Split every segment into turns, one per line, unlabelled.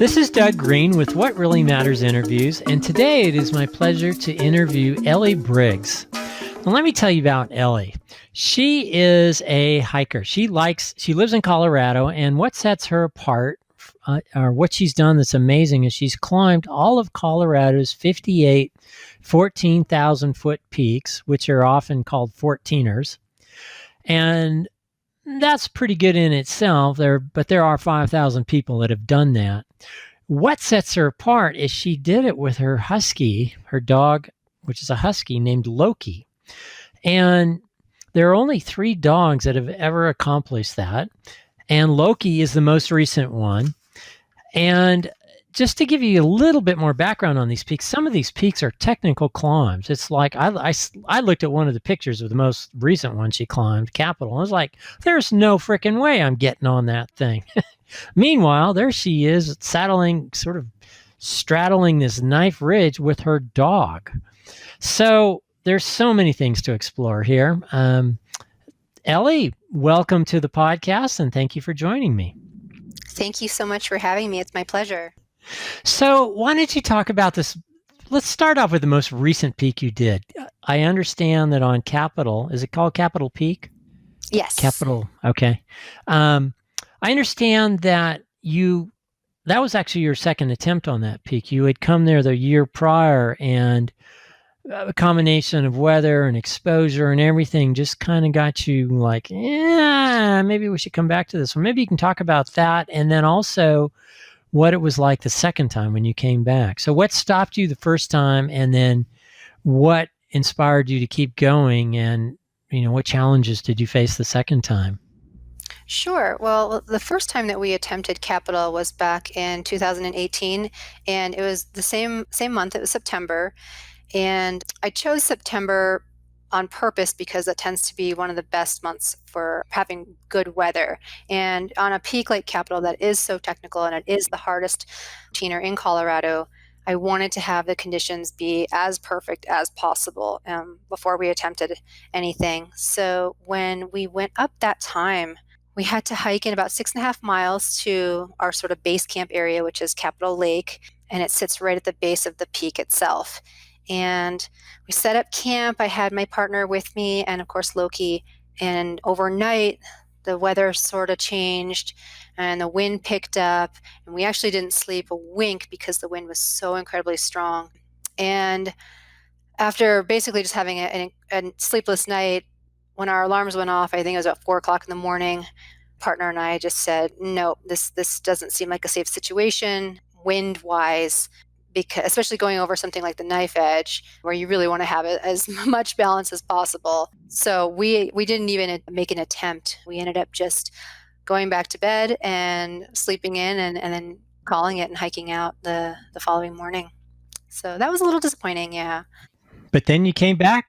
This is Doug Green with What Really Matters Interviews, and today it is my pleasure to interview Ellie Briggs. Now, let me tell you about Ellie. She is a hiker. She lives in Colorado, and what sets her apart, or what she's done that's amazing, is she's climbed all of Colorado's 58 14,000-foot peaks, which are often called 14ers. And that's pretty good in itself, but there are 5,000 people that have done that. What sets her apart is she did it with her Husky, her dog, which is a Husky named Loki. And there are only 3 dogs that have ever accomplished that. And Loki is the most recent one. And just to give you a little bit more background on these peaks, some of these peaks are technical climbs. It's like I looked at one of the pictures of the most recent one she climbed, Capitol. I was like, there's no freaking way I'm getting on that thing. Meanwhile, there she is sort of straddling this knife ridge with her dog. So there's so many things to explore here. Ellie, welcome to the podcast, and thank you for joining me.
Thank you so much for having me. It's my pleasure.
So why don't you talk about this? Let's start off with the most recent peak you did. I understand that on Capitol, is it called Capitol Peak?
Yes.
Capitol, okay. I understand that that was actually your second attempt on that peak. You had come there the year prior, and a combination of weather and exposure and everything just kind of got you like, yeah, maybe we should come back to this one. Maybe you can talk about that, and then also what it was like the second time when you came back. So what stopped you the first time, and then what inspired you to keep going, and what challenges did you face the second time?
Sure. Well, the first time that we attempted Capitol was back in 2018, and it was the same month. It was September, and I chose September on purpose because that tends to be one of the best months for having good weather. And on a peak like Capitol that is so technical and it is the hardest mountainer in Colorado, I wanted to have the conditions be as perfect as possible before we attempted anything. So when we went up that time, we had to hike in about 6.5 miles to our sort of base camp area, which is Capitol Lake, and it sits right at the base of the peak itself. And we set up camp. I had my partner with me and, of course, Loki. And overnight, the weather sort of changed and the wind picked up. And we actually didn't sleep a wink because the wind was so incredibly strong. And after basically just having a sleepless night, when our alarms went off, I think it was about 4 o'clock in the morning, partner and I just said, no, this doesn't seem like a safe situation wind-wise. Because especially going over something like the knife edge, where you really want to have it as much balance as possible. So we didn't even make an attempt. We ended up just going back to bed and sleeping in, and then calling it and hiking out the following morning. So that was a little disappointing, yeah.
But then you came back?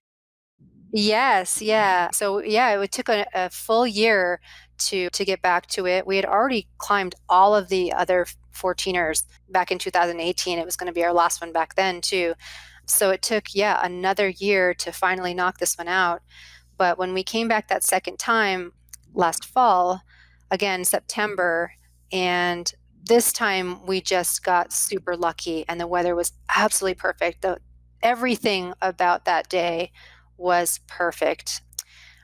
Yes, yeah. So yeah, it took a full year to get back to it. We had already climbed all of the other 14ers back in 2018. It was going to be our last one back then too. So it took, another year to finally knock this one out. But when we came back that second time last fall, again, September, and this time we just got super lucky and the weather was absolutely perfect. Everything about that day was perfect.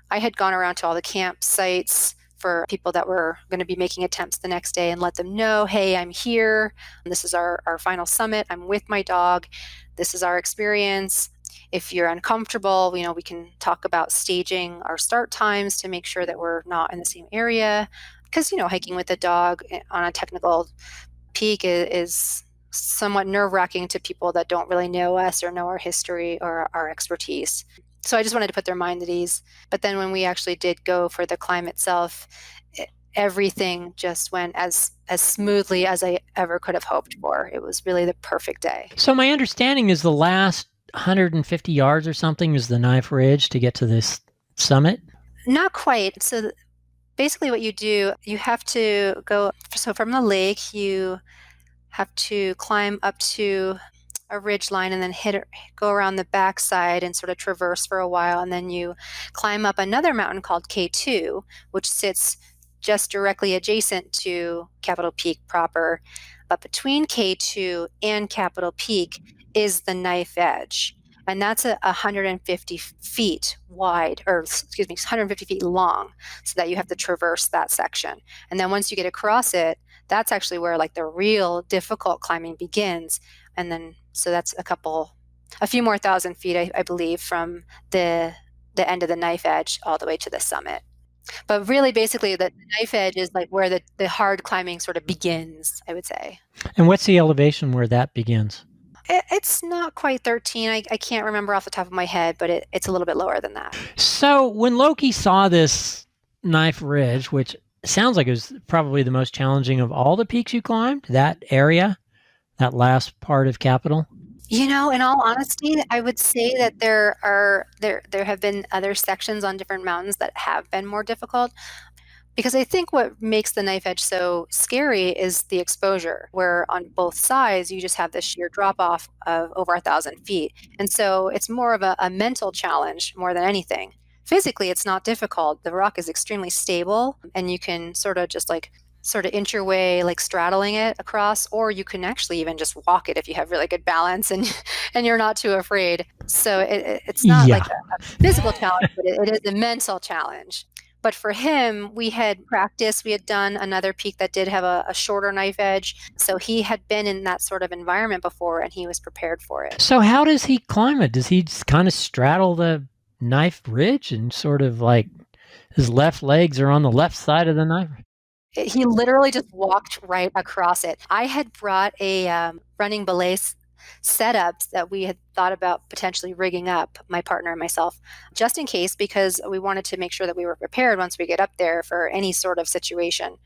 I had gone around to all the campsites for people that were going to be making attempts the next day and let them know, hey, I'm here. This is our final summit. I'm with my dog. This is our experience. If you're uncomfortable, we can talk about staging our start times to make sure that we're not in the same area. Because, hiking with a dog on a technical peak is somewhat nerve-wracking to people that don't really know us or know our history or our expertise. So I just wanted to put their mind at ease. But then when we actually did go for the climb itself, everything just went as smoothly as I ever could have hoped for. It was really the perfect day.
So my understanding is the last 150 yards or something is the knife ridge to get to this summit?
Not quite. So basically what you do, you have to go, so from the lake, you have to climb up to a ridge line and then go around the backside and sort of traverse for a while. And then you climb up another mountain called K2, which sits just directly adjacent to Capitol Peak proper. But between K2 and Capitol Peak is the knife edge. And that's 150 feet wide, or excuse me, 150 feet long, so that you have to traverse that section. And then once you get across it, that's actually where like the real difficult climbing begins. And then, so that's a few more thousand feet, I believe, from the end of the knife edge all the way to the summit. But really, basically, the knife edge is like where the hard climbing sort of begins, I would say.
And what's the elevation where that begins?
It's not quite 13. I can't remember off the top of my head, but it's a little bit lower than that.
So when Loki saw this knife ridge, which sounds like it was probably the most challenging of all the peaks you climbed, that area, that last part of Capitol?
In all honesty, I would say that there have been other sections on different mountains that have been more difficult. Because I think what makes the knife edge so scary is the exposure, where on both sides you just have this sheer drop off of over 1,000 feet. And so it's more of a mental challenge more than anything. Physically, it's not difficult. The rock is extremely stable, and you can sort of inch your way, like straddling it across, or you can actually even just walk it if you have really good balance and you're not too afraid. So it's not like a physical challenge, but it is a mental challenge. But for him, we had practiced. We had done another peak that did have a shorter knife edge. So he had been in that sort of environment before, and he was prepared for it.
So how does he climb it? Does he just kind of straddle the knife ridge and sort of like his left legs are on the left side of the knife?
He literally just walked right across it. I had brought a running belay setups that we had thought about potentially rigging up, my partner and myself, just in case, because we wanted to make sure that we were prepared once we get up there for any sort of situation.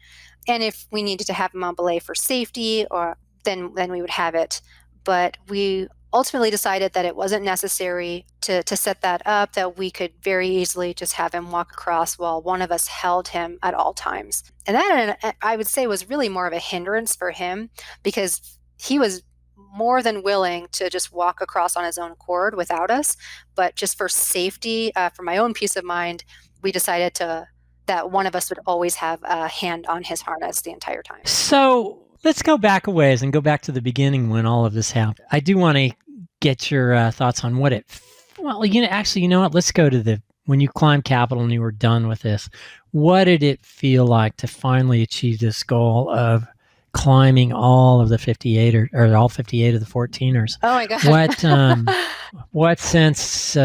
And if we needed to have him on belay for safety, or then we would have it. But we ultimately decided that it wasn't necessary to set that up, that we could very easily just have him walk across while one of us held him at all times. And that, I would say, was really more of a hindrance for him, because he was more than willing to just walk across on his own accord without us. But just for safety, for my own peace of mind, we decided that one of us would always have a hand on his harness the entire time.
So let's go back a ways and go back to the beginning when all of this happened. I do want to get your thoughts on what actually, you know what? Let's go to when you climbed Capitol and you were done with this. What did it feel like to finally achieve this goal of climbing all of the 58 or all 58 of the 14ers?
Oh my God.
What sense,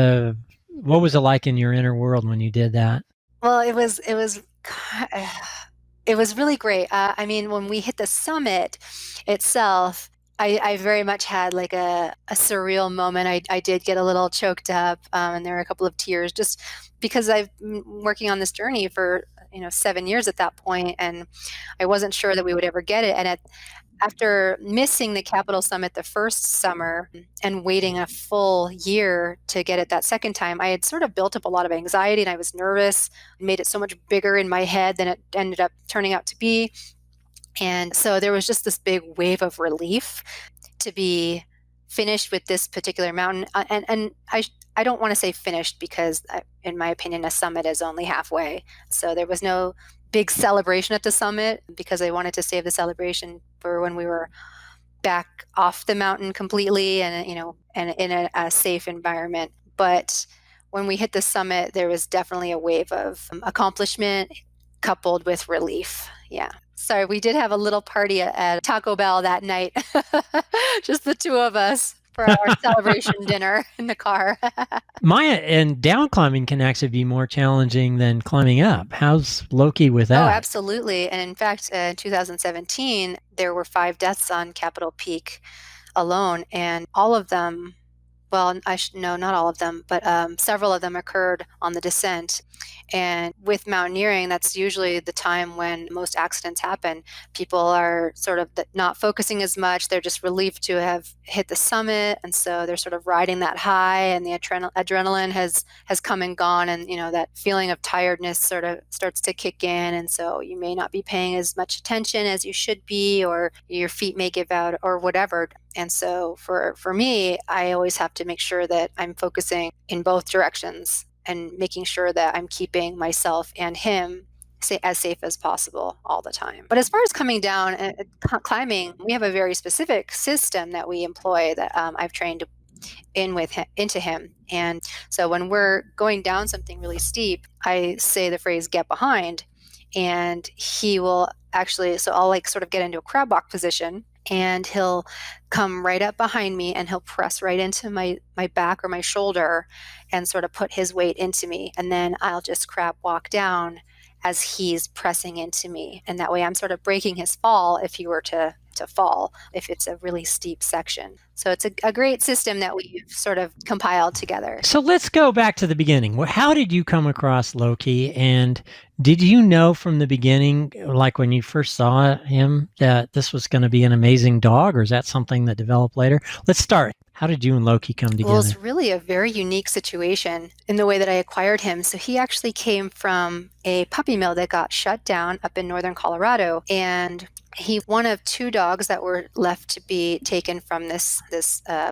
what was it like in your inner world when you did that?
Well, it was really great. I mean, when we hit the summit itself, I very much had like a surreal moment. I did get a little choked up, and there were a couple of tears, just because I've been working on this journey for 7 years at that point, and I wasn't sure that we would ever get it. And after missing the Capitol Summit the first summer and waiting a full year to get it that second time, I had sort of built up a lot of anxiety, and I was nervous, made it so much bigger in my head than it ended up turning out to be. And so there was just this big wave of relief to be finished with this particular mountain. And I don't want to say finished, because in my opinion, a summit is only halfway. So there was no big celebration at the summit, because I wanted to save the celebration for when we were back off the mountain completely and in a safe environment. But when we hit the summit, there was definitely a wave of accomplishment coupled with relief. Yeah. So we did have a little party at Taco Bell that night, just the two of us, for our celebration dinner in the car.
And down climbing can actually be more challenging than climbing up. How's Loki with that?
Oh, absolutely. And in fact, in 2017, there were 5 deaths on Capitol Peak alone, and all of them, well, not all of them, but several of them occurred on the descent. And with mountaineering, that's usually the time when most accidents happen. People are sort of not focusing as much. They're just relieved to have hit the summit. And so they're sort of riding that high, and the adrenaline has come and gone. And, that feeling of tiredness sort of starts to kick in. And so you may not be paying as much attention as you should be, or your feet may give out or whatever. And so for me, I always have to make sure that I'm focusing in both directions and making sure that I'm keeping myself and him as safe as possible all the time. But as far as coming down and climbing, we have a very specific system that we employ that I've trained into him. And so when we're going down something really steep, I say the phrase "get behind," and he will actually. So I'll like sort of get into a crab walk position, and he'll come right up behind me, and he'll press right into my back or my shoulder, and sort of put his weight into me, and then I'll just crab walk down as he's pressing into me, and that way I'm sort of breaking his fall if he were to fall, if it's a really steep section. So it's a great system that we've sort of compiled together.
So let's go back to the beginning. How did you come across Loki? And did you know from the beginning, like when you first saw him, that this was going to be an amazing dog, or is that something that developed later? Let's start. How did you and Loki come together?
Well, it's really a very unique situation in the way that I acquired him. So he actually came from a puppy mill that got shut down up in northern Colorado, and he's one of two dogs that were left to be taken from this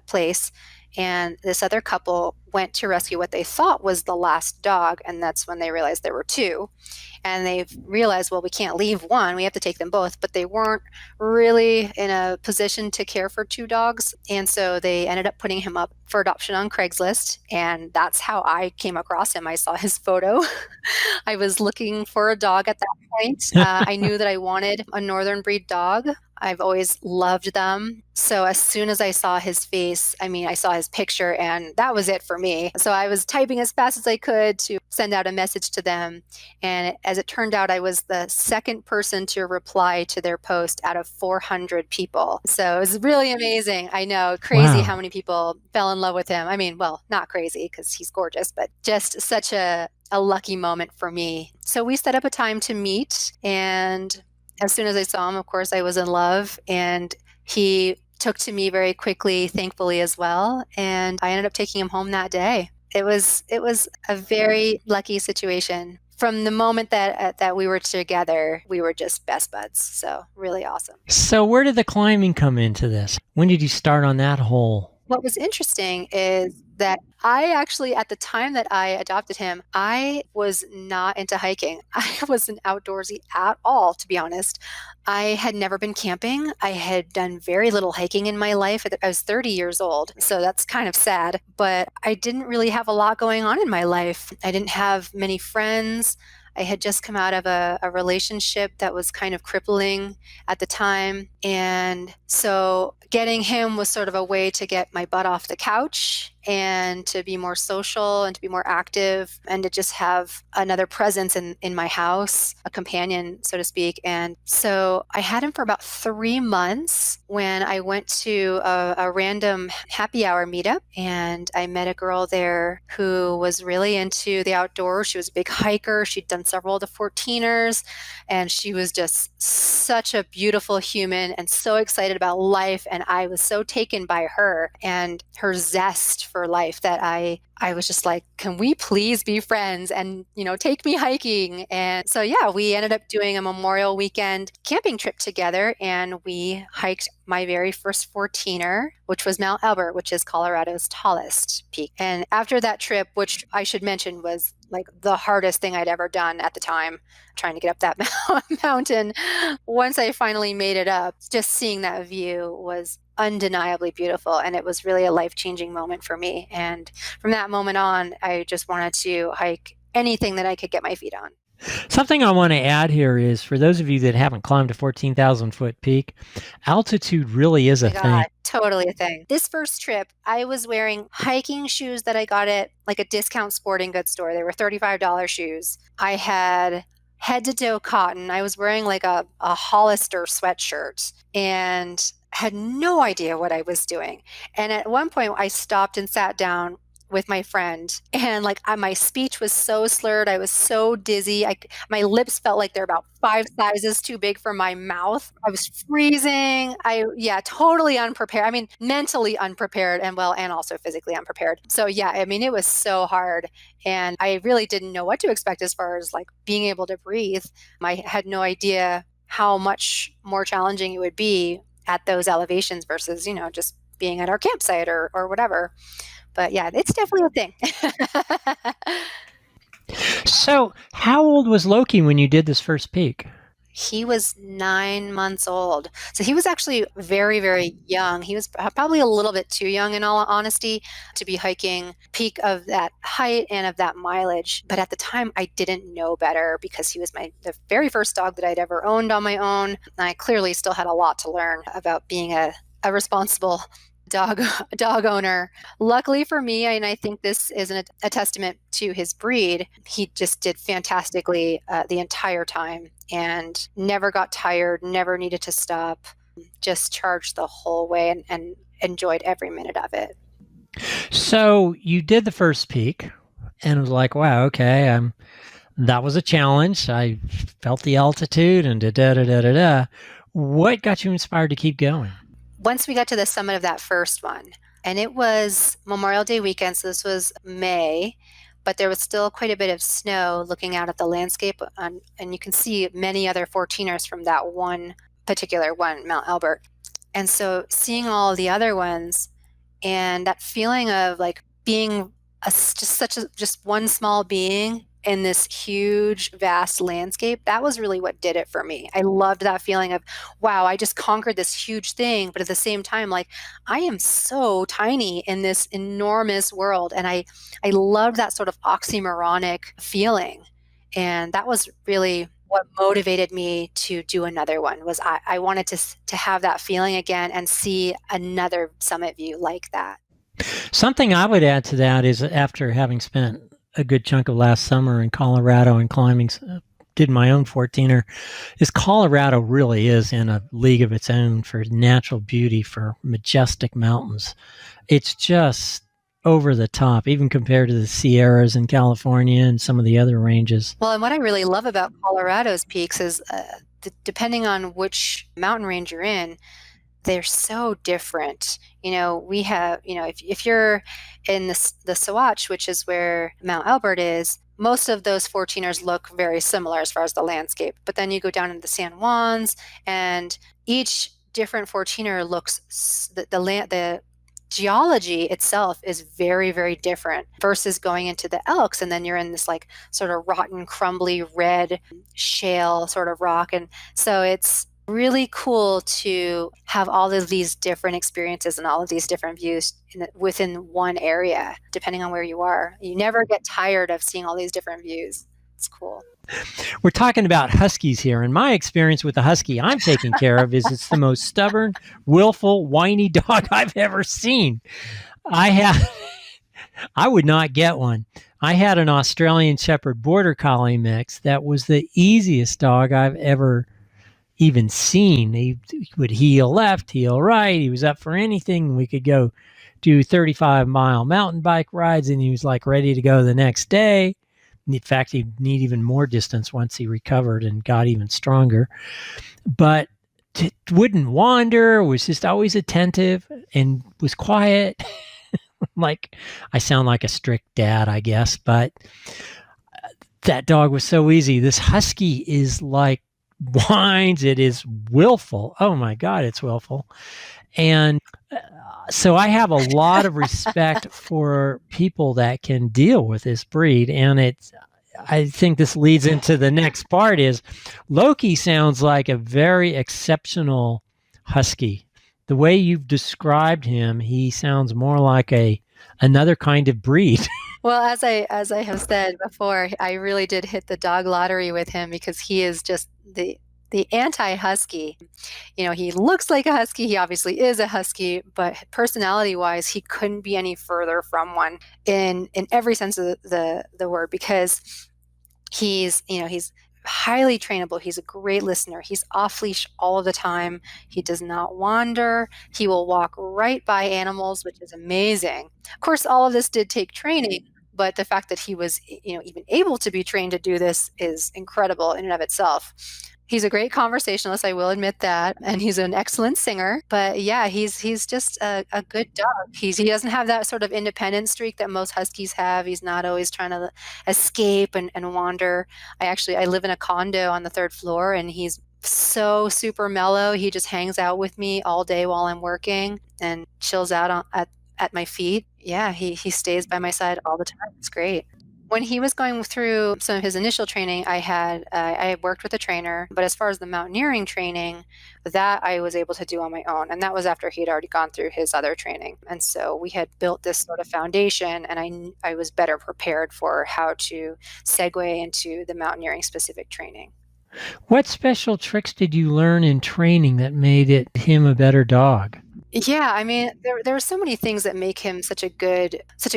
place. And this other couple went to rescue what they thought was the last dog, and that's when they realized there were two. And they realized, well, we can't leave one, we have to take them both. But they weren't really in a position to care for two dogs. And so they ended up putting him up for adoption on Craigslist. And that's how I came across him. I saw his photo. I was looking for a dog at that point. I knew that I wanted a northern breed dog. I've always loved them. So as soon as I saw his face, I saw his picture, and that was it for me. So I was typing as fast as I could to send out a message to them. And as it turned out, I was the second person to reply to their post out of 400 people. So it was really amazing. I know, crazy how many people fell in love with him. Well, not crazy because he's gorgeous, but just such a lucky moment for me. So we set up a time to meet, and as soon as I saw him, of course, I was in love, and he took to me very quickly, thankfully as well. And I ended up taking him home that day. It was a very lucky situation. From the moment that we were together, we were just best buds. So really awesome.
So where did the climbing come into this? When did you start on that whole?
What was interesting is that I actually, at the time that I adopted him, I was not into hiking. I wasn't outdoorsy at all, to be honest. I had never been camping. I had done very little hiking in my life. I was 30 years old, so that's kind of sad. But I didn't really have a lot going on in my life. I didn't have many friends. I had just come out of a relationship that was kind of crippling at the time. And so getting him was sort of a way to get my butt off the couch and to be more social and to be more active and to just have another presence in my house, a companion, so to speak. And so I had him for about 3 months when I went to a random happy hour meetup, and I met a girl there who was really into the outdoors. She was a big hiker. She'd done several of the 14ers, and she was just such a beautiful human and so excited about life. And I was so taken by her and her zest for life that I was just like, can we please be friends and, take me hiking? And so, yeah, we ended up doing a Memorial weekend camping trip together, and we hiked my very first 14er, which was Mount Albert, which is Colorado's tallest peak. And after that trip, which I should mention was like the hardest thing I'd ever done at the time, trying to get up that mountain, once I finally made it up, just seeing that view was undeniably beautiful. And it was really a life-changing moment for me. And from that moment on, I just wanted to hike anything that I could get my feet on.
Something I want to add here is, for those of you that haven't climbed a 14,000 foot peak, altitude really is a thing.
Totally a thing. This first trip, I was wearing hiking shoes that I got at like a discount sporting goods store. They were $35 shoes. I had head to toe cotton. I was wearing like a Hollister sweatshirt and had no idea what I was doing. And at one point I stopped and sat down with my friend, and my speech was so slurred. I was so dizzy. My lips felt like they're about 5 sizes too big for my mouth. I was freezing. Totally unprepared. Mentally unprepared and also physically unprepared. So it was so hard, and I really didn't know what to expect as far as like being able to breathe. I had no idea how much more challenging it would be at those elevations versus, just being at our campsite or whatever. But yeah, it's definitely a thing.
So, how old was Loki when you did this first peak?
He was 9 months old. So he was actually very, very young. He was probably a little bit too young, in all honesty, to be hiking peak of that height and of that mileage. But at the time, I didn't know better because he was the very first dog that I'd ever owned on my own. And I clearly still had a lot to learn about being a responsible dog dog owner. Luckily for me, and I think this is a testament to his breed, he just did fantastically the entire time and never got tired, never needed to stop, just charged the whole way and enjoyed every minute of it.
So, you did the first peak and it was like, wow, okay, that was a challenge. I felt the altitude and da da da da da da. What got you inspired to keep going?
Once we got to the summit of that first one, and it was Memorial Day weekend, so this was May, but there was still quite a bit of snow looking out at the landscape, and you can see many other 14ers from that one particular one, Mount Albert. And so seeing all the other ones and that feeling of like being just one small being in this huge, vast landscape, that was really what did it for me. I loved that feeling of, wow, I just conquered this huge thing, but at the same time, like I am so tiny in this enormous world. And I loved that sort of oxymoronic feeling. And that was really what motivated me to do another one was I wanted to have that feeling again and see another summit view like that.
Something I would add to that is after having spent a good chunk of last summer in Colorado and climbing, did my own 14er, is Colorado really is in a league of its own for natural beauty, for majestic mountains. It's just over the top, even compared to the Sierras in California and some of the other ranges.
Well, and what I really love about Colorado's peaks is depending on which mountain range you're in, they're so different. We have, if you're in the Sawatch, which is where Mount Albert is, most of those 14ers look very similar as far as the landscape. But then you go down into the San Juans, and each different 14er looks, the geology itself is very, very different versus going into the Elks. And then you're in this like sort of rotten, crumbly, red shale sort of rock. And so it's really cool to have all of these different experiences and all of these different views within one area, depending on where you are. You never get tired of seeing all these different views. It's cool.
We're talking about Huskies here, and my experience with the Husky I'm taking care of is it's the most stubborn, willful, whiny dog I've ever seen. I would not get one. I had an Australian Shepherd Border Collie mix that was the easiest dog I've ever even seen. He would heel left, heel right. He was up for anything. We could go do 35-mile mountain bike rides, and he was like ready to go the next day. In fact, he'd need even more distance once he recovered and got even stronger. But wouldn't wander, was just always attentive and was quiet. Like, I sound like a strict dad, I guess, but that dog was so easy. This Husky is like whines. It is willful. Oh my God, it's willful. And so I have a lot of respect for people that can deal with this breed. And I think this leads into the next part is Loki sounds like a very exceptional Husky. The way you've described him, he sounds more like another kind of breed.
Well, as I have said before, I really did hit the dog lottery with him because he is just the anti-husky. He looks like a husky. He obviously is a husky, but personality-wise, he couldn't be any further from one in every sense of the word, because he's highly trainable. He's a great listener. He's off leash all of the time. He does not wander. He will walk right by animals, which is amazing. Of course, all of this did take training, but the fact that he was, even able to be trained to do this is incredible in and of itself. He's a great conversationalist, I will admit that, and he's an excellent singer. But yeah, he's just a good dog. He doesn't have that sort of independent streak that most Huskies have. He's not always trying to escape and wander. I live in a condo on the 3rd floor, and he's so super mellow. He just hangs out with me all day while I'm working and chills out at my feet. Yeah, he stays by my side all the time. It's great. When he was going through some of his initial training, I had worked with a trainer, but as far as the mountaineering training, that I was able to do on my own, and that was after he had already gone through his other training. And so we had built this sort of foundation, and I was better prepared for how to segue into the mountaineering specific training.
What special tricks did you learn in training that made him a better dog?
Yeah, I mean, there are so many things that make him such a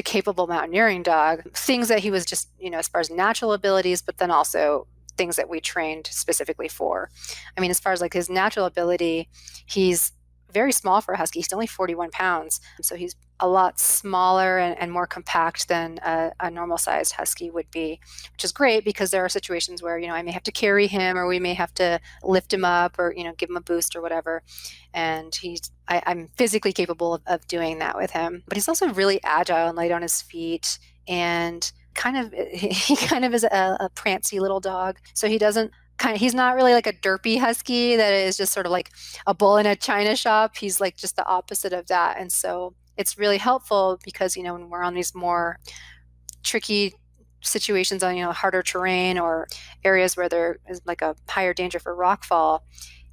capable mountaineering dog. Things that he was just, as far as natural abilities, but then also things that we trained specifically for. I mean, as far as like his natural ability, he's very small for a husky. He's only 41 pounds, so he's a lot smaller and more compact than a normal sized husky would be, which is great because there are situations where, I may have to carry him or we may have to lift him up or, give him a boost or whatever. And I'm physically capable of doing that with him. But he's also really agile and light on his feet, and he kind of is a prancy little dog. So he's not really like a derpy husky that is just sort of like a bull in a china shop. He's like just the opposite of that. And so it's really helpful because, when we're on these more tricky situations on, harder terrain or areas where there is like a higher danger for rockfall,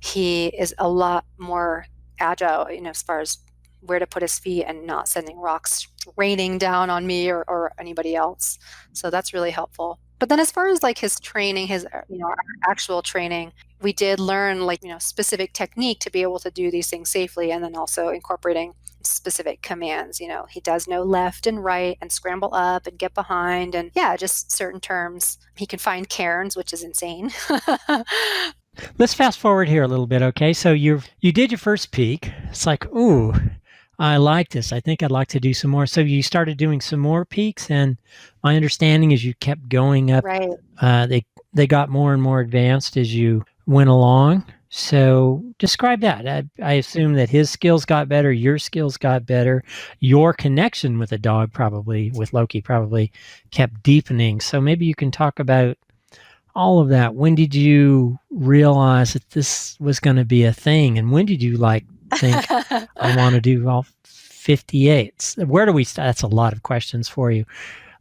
he is a lot more agile, as far as where to put his feet and not sending rocks raining down on me or anybody else. So that's really helpful. But then as far as like his training, our actual training, we did learn like, specific technique to be able to do these things safely, and then also incorporating specific commands. He does know left and right and scramble up and get behind, and yeah, just certain terms. He can find cairns, which is insane.
Let's fast forward here a little bit, okay? So you did your first peak. It's like, ooh, I like this. I think I'd like to do some more. So you started doing some more peaks, and my understanding is you kept going up.
Right.
They got more and more advanced as you went along. So describe that. I assume that his skills got better, your skills got better, your connection with the dog with Loki probably kept deepening. So maybe you can talk about all of that. When did you realize that this was going to be a thing? And when did you think, I want to do all 58? Where do we start? That's a lot of questions for you.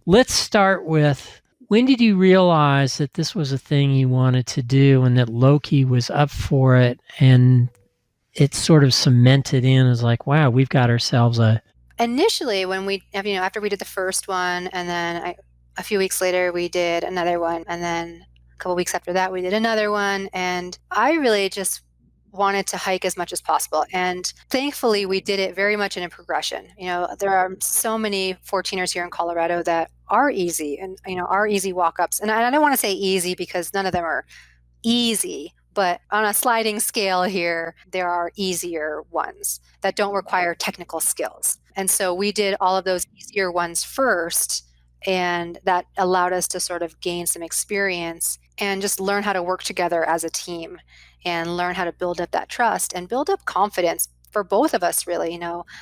Let's start with, when did you realize that this was a thing you wanted to do and that Loki was up for it, and it sort of cemented in as like, wow, we've got ourselves
Initially, when after we did the first one, and then a few weeks later we did another one, and then a couple weeks after that we did another one, and I really just wanted to hike as much as possible. And thankfully we did it very much in a progression. There are so many 14ers here in Colorado that are easy and, are easy walk-ups. And I don't want to say easy because none of them are easy, but on a sliding scale here, there are easier ones that don't require technical skills. And so we did all of those easier ones first, and that allowed us to sort of gain some experience and just learn how to work together as a team and learn how to build up that trust and build up confidence for both of us, really.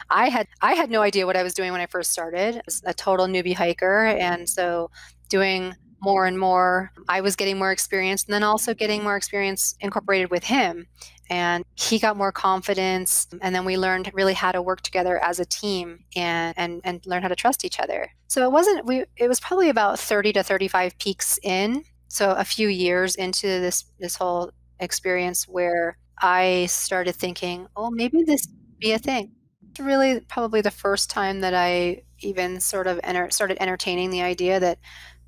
I had no idea what I was doing when I first started. I was a total newbie hiker, and so doing more and more, I was getting more experience, and then also getting more experience incorporated with him. And he got more confidence, and then we learned really how to work together as a team and learn how to trust each other. So it was probably about 30 to 35 peaks in, so a few years into this whole experience, where I started thinking, oh, maybe this would be a thing. It's really probably the first time that I even sort of started entertaining the idea that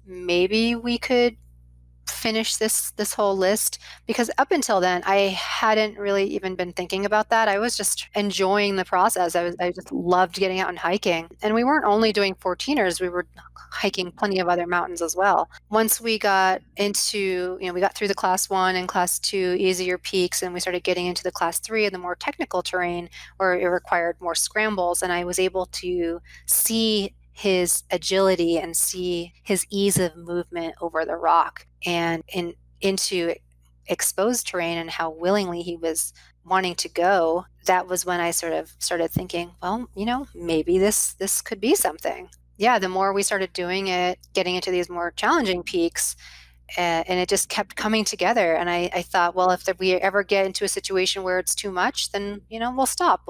maybe we could finish this whole list, because up until then I hadn't really even been thinking about that. I was just enjoying the process. I just loved getting out and hiking, and we weren't only doing 14ers, we were hiking plenty of other mountains as well. Once we got into, we got through the class 1 and class 2 easier peaks, and we started getting into the class 3 and the more technical terrain where it required more scrambles, and I was able to see his agility and see his ease of movement over the rock and into exposed terrain and how willingly he was wanting to go. That was when I sort of started thinking, well, maybe this could be something. Yeah, the more we started doing it, getting into these more challenging peaks, and it just kept coming together. And I thought, well, if we ever get into a situation where it's too much, then we'll stop.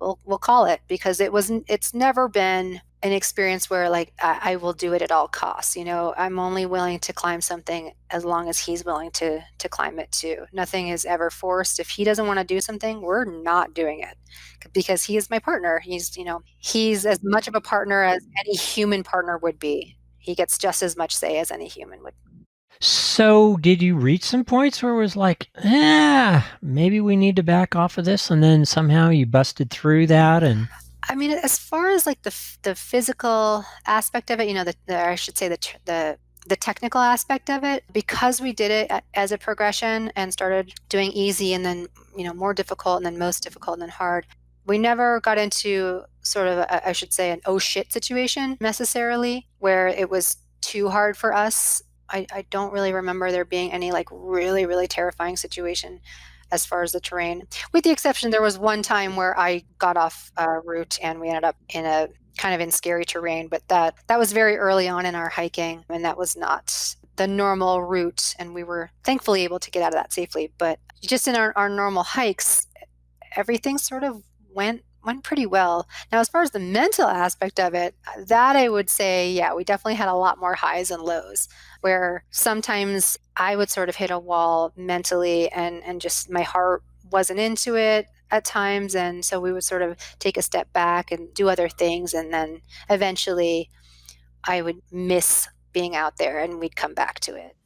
We'll call it, because it's never been an experience where like I will do it at all costs. You know, I'm only willing to climb something as long as he's willing to climb it too. Nothing is ever forced. If he doesn't want to do something, we're not doing it because he is my partner. He's as much of a partner as any human partner would be. He gets just as much say as any human would.
So, did you reach some points where it was like, maybe we need to back off of this, and then somehow you busted through that? And
I mean, as far as like the physical aspect of it, you know, I should say the technical aspect of it, because we did it as a progression and started doing easy and then, you know, more difficult and then most difficult and then hard. We never got into sort of, I should say, an oh shit situation necessarily, where it was too hard for us. I don't really remember there being any like really, really terrifying situation as far as the terrain. With the exception, there was one time where I got off route and we ended up in a kind of in scary terrain, but that was very early on in our hiking, and that was not the normal route, and we were thankfully able to get out of that safely. But just in our normal hikes, everything sort of went pretty well. Now, as far as the mental aspect of it, that I would say, yeah, we definitely had a lot more highs and lows, where sometimes I would sort of hit a wall mentally and just my heart wasn't into it at times. And so we would sort of take a step back and do other things. And then eventually I would miss being out there and we'd come back to it.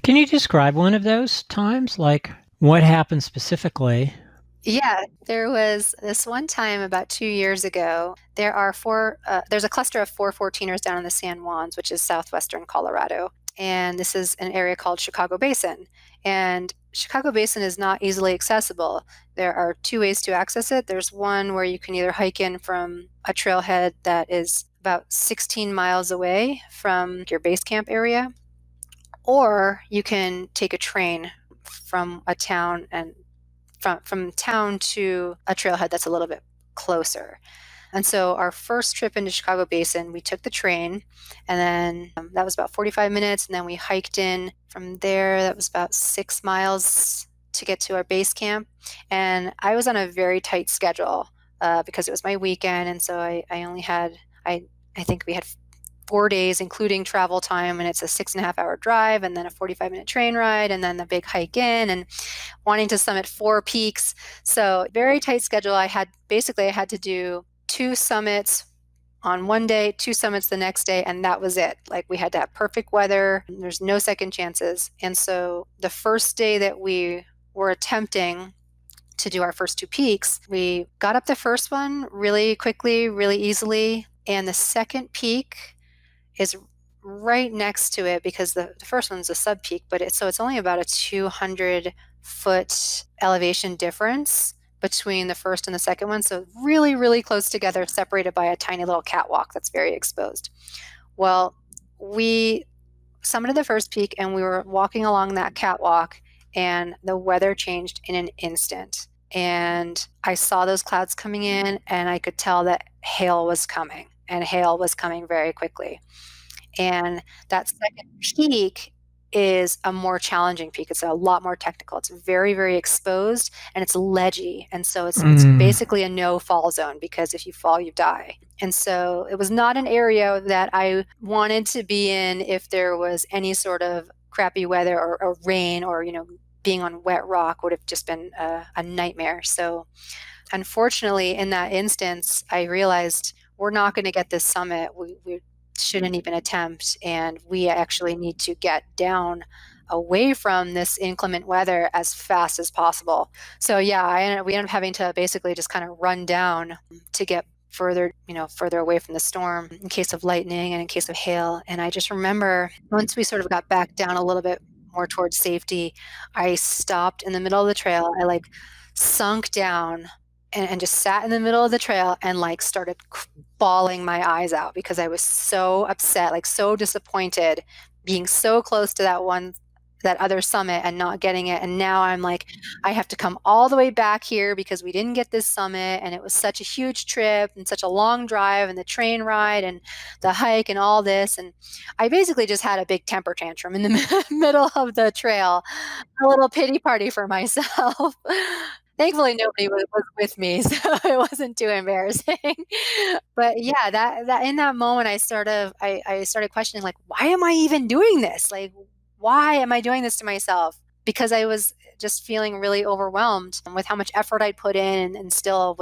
can you describe one of those times? Like, what happened specifically?
Yeah, there was this one time about 2 years ago. There's a cluster of 414ers down in the San Juans, which is southwestern Colorado. And this is an area called Chicago Basin. And Chicago Basin is not easily accessible. There are two ways to access it. There's one where you can either hike in from a trailhead that is about 16 miles away from your base camp area, or you can take a train from a town and from town to a trailhead that's a little bit closer. And so our first trip into Chicago Basin, we took the train, and then that was about 45 minutes, and then we hiked in from there. That was about 6 miles to get to our base camp. And I was on a very tight schedule because it was my weekend, and so I only had I think we had 4 days, including travel time, and it's a 6.5 hour drive, and then a 45-minute train ride, and then the big hike in, and wanting to summit 4 peaks. So very tight schedule. I had to do 2 summits on one day, 2 summits the next day, and that was it. Like, we had to have perfect weather. There's no second chances. And so the first day that we were attempting to do our first 2 peaks, we got up the first one really quickly, really easily, and the second peak is right next to it because the first one's a sub peak, but it's only about a 200-foot elevation difference between the first and the second one. So really, really close together, separated by a tiny little catwalk that's very exposed. Well, we summited the first peak and we were walking along that catwalk, and the weather changed in an instant. And I saw those clouds coming in, and I could tell that hail was coming, and hail was coming very quickly. And that second peak is a more challenging peak. It's a lot more technical. It's very, very exposed, and it's ledgy. And so it's basically a no fall zone, because if you fall, you die. And so it was not an area that I wanted to be in if there was any sort of crappy weather or rain, or, you know, being on wet rock would have just been a nightmare. So unfortunately, in that instance, I realized we're not going to get this summit. We shouldn't even attempt, and we actually need to get down away from this inclement weather as fast as possible. So yeah, we ended up having to basically just kind of run down to get further away from the storm in case of lightning and in case of hail. And I just remember once we sort of got back down a little bit more towards safety, I stopped in the middle of the trail. I like sunk down and just sat in the middle of the trail and like started bawling my eyes out because I was so upset, like so disappointed being so close to that other summit and not getting it. And now I'm like, I have to come all the way back here because we didn't get this summit, and it was such a huge trip and such a long drive, and the train ride and the hike and all this. And I basically just had a big temper tantrum in the middle of the trail, a little pity party for myself. Thankfully, nobody was with me, so it wasn't too embarrassing. But yeah, that in that moment, I started questioning, like, why am I even doing this? Like, why am I doing this to myself? Because I was just feeling really overwhelmed with how much effort I'd put in, and still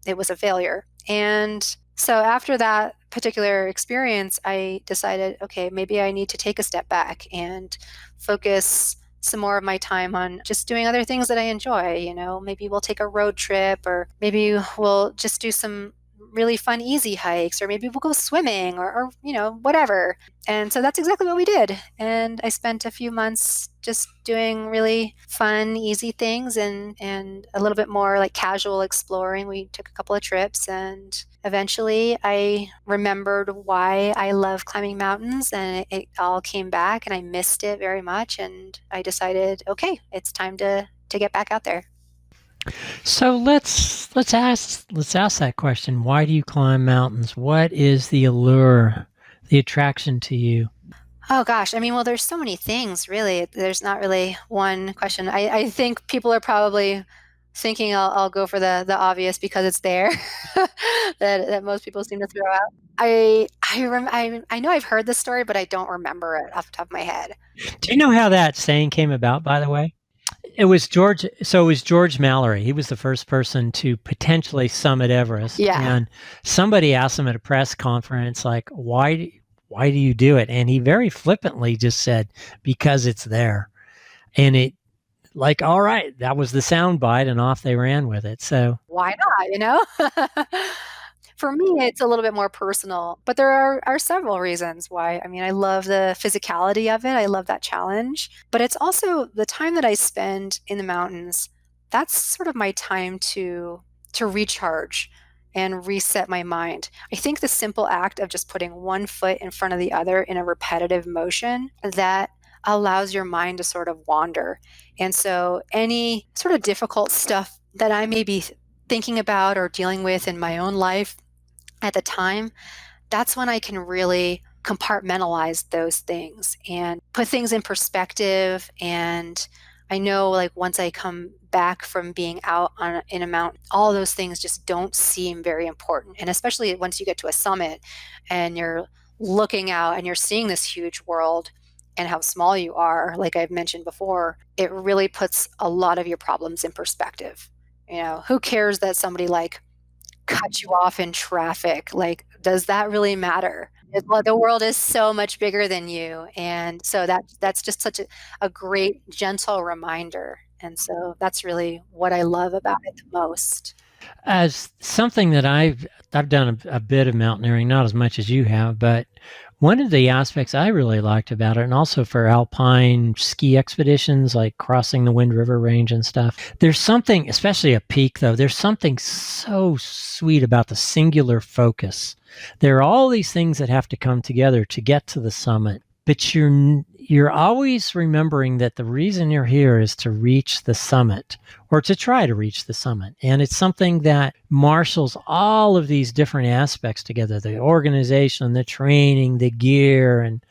it was a failure. And so after that particular experience, I decided, okay, maybe I need to take a step back and focus some more of my time on just doing other things that I enjoy. Maybe we'll take a road trip, or maybe we'll just do some really fun, easy hikes, or maybe we'll go swimming, or whatever. And so that's exactly what we did. And I spent a few months just doing really fun, easy things, and a little bit more like casual exploring. We took a couple of trips, and eventually I remembered why I love climbing mountains, and it all came back, and I missed it very much. And I decided, okay, it's time to get back out there.
So let's ask that question. Why do you climb mountains? What is the allure, the attraction to you?
Oh gosh, I mean, well, there's so many things, really. There's not really one question. I think people are probably thinking I'll go for the obvious because it's there, that most people seem to throw out. I know I've heard this story, but I don't remember it off the top of my head.
Do you know how that saying came about, by the way? It was George Mallory. He was the first person to potentially summit Everest.
Yeah.
And somebody asked him at a press conference, like, why do you do it? And he very flippantly just said, because it's there. And it, like, all right, that was the soundbite, and off they ran with it. So
Why not? For me, it's a little bit more personal, but there are several reasons why. I mean, I love the physicality of it. I love that challenge, but it's also the time that I spend in the mountains. That's sort of my time to recharge and reset my mind. I think the simple act of just putting one foot in front of the other in a repetitive motion, that allows your mind to sort of wander. And so any sort of difficult stuff that I may be thinking about or dealing with in my own life at the time, that's when I can really compartmentalize those things and put things in perspective. And I know, like, once I come back from being out in a mountain, all those things just don't seem very important. And especially once you get to a summit and you're looking out and you're seeing this huge world and how small you are, like I've mentioned before, it really puts a lot of your problems in perspective. Who cares that somebody like cut you off in traffic? Like, does that really matter? The world is so much bigger than you. And so that's just such a great, gentle reminder. And so that's really what I love about it the most.
as something that I've done a bit of mountaineering, not as much as you have, but one of the aspects I really liked about it, and also for alpine ski expeditions like crossing the Wind River Range and stuff, there's something, especially a peak though, there's something so sweet about the singular focus. There are all these things that have to come together to get to the summit, but you're always remembering that the reason you're here is to reach the summit, or to try to reach the summit. And it's something that marshals all of these different aspects together, the organization, the training, the gear, and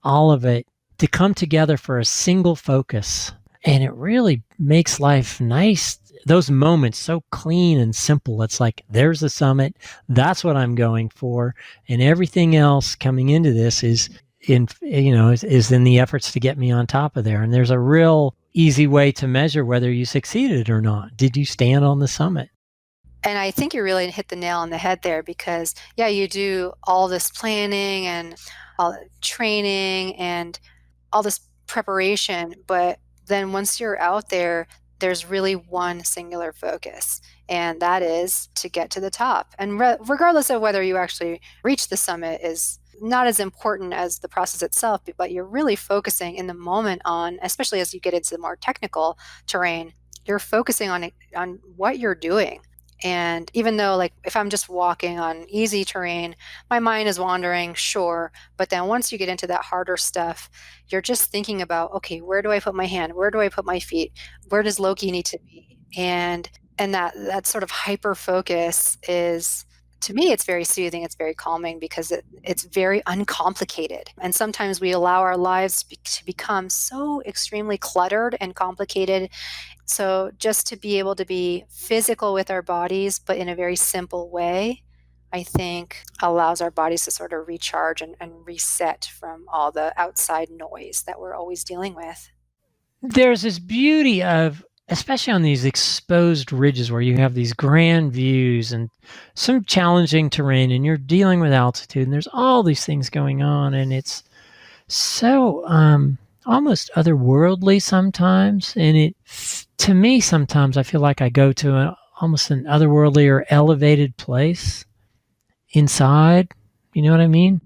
all of it to come together for a single focus. And it really makes life nice. Those moments so clean and simple. It's like, there's the summit. That's what I'm going for. And everything else coming into this is in the efforts to get me on top of there. And there's a real easy way to measure whether you succeeded or not. Did you stand on the summit?
And I think you really hit the nail on the head there, because yeah, you do all this planning and all the training and all this preparation, but then once you're out there, there's really one singular focus, and that is to get to the top. And regardless of whether you actually reach the summit is not as important as the process itself, but you're really focusing in the moment on, especially as you get into the more technical terrain, you're focusing on what you're doing. And even though, like, if I'm just walking on easy terrain, my mind is wandering, sure. But then once you get into that harder stuff, you're just thinking about, okay, where do I put my hand? Where do I put my feet? Where does Loki need to be? And that sort of hyper focus is to me, it's very soothing. It's very calming because it's very uncomplicated. And sometimes we allow our lives to become so extremely cluttered and complicated. So just to be able to be physical with our bodies, but in a very simple way, I think allows our bodies to sort of recharge and reset from all the outside noise that we're always dealing with.
There's this beauty of, especially on these exposed ridges where you have these grand views and some challenging terrain and you're dealing with altitude and there's all these things going on and it's so almost otherworldly sometimes. And to me, sometimes I feel like I go to almost an otherworldly or elevated place inside. You know what I mean?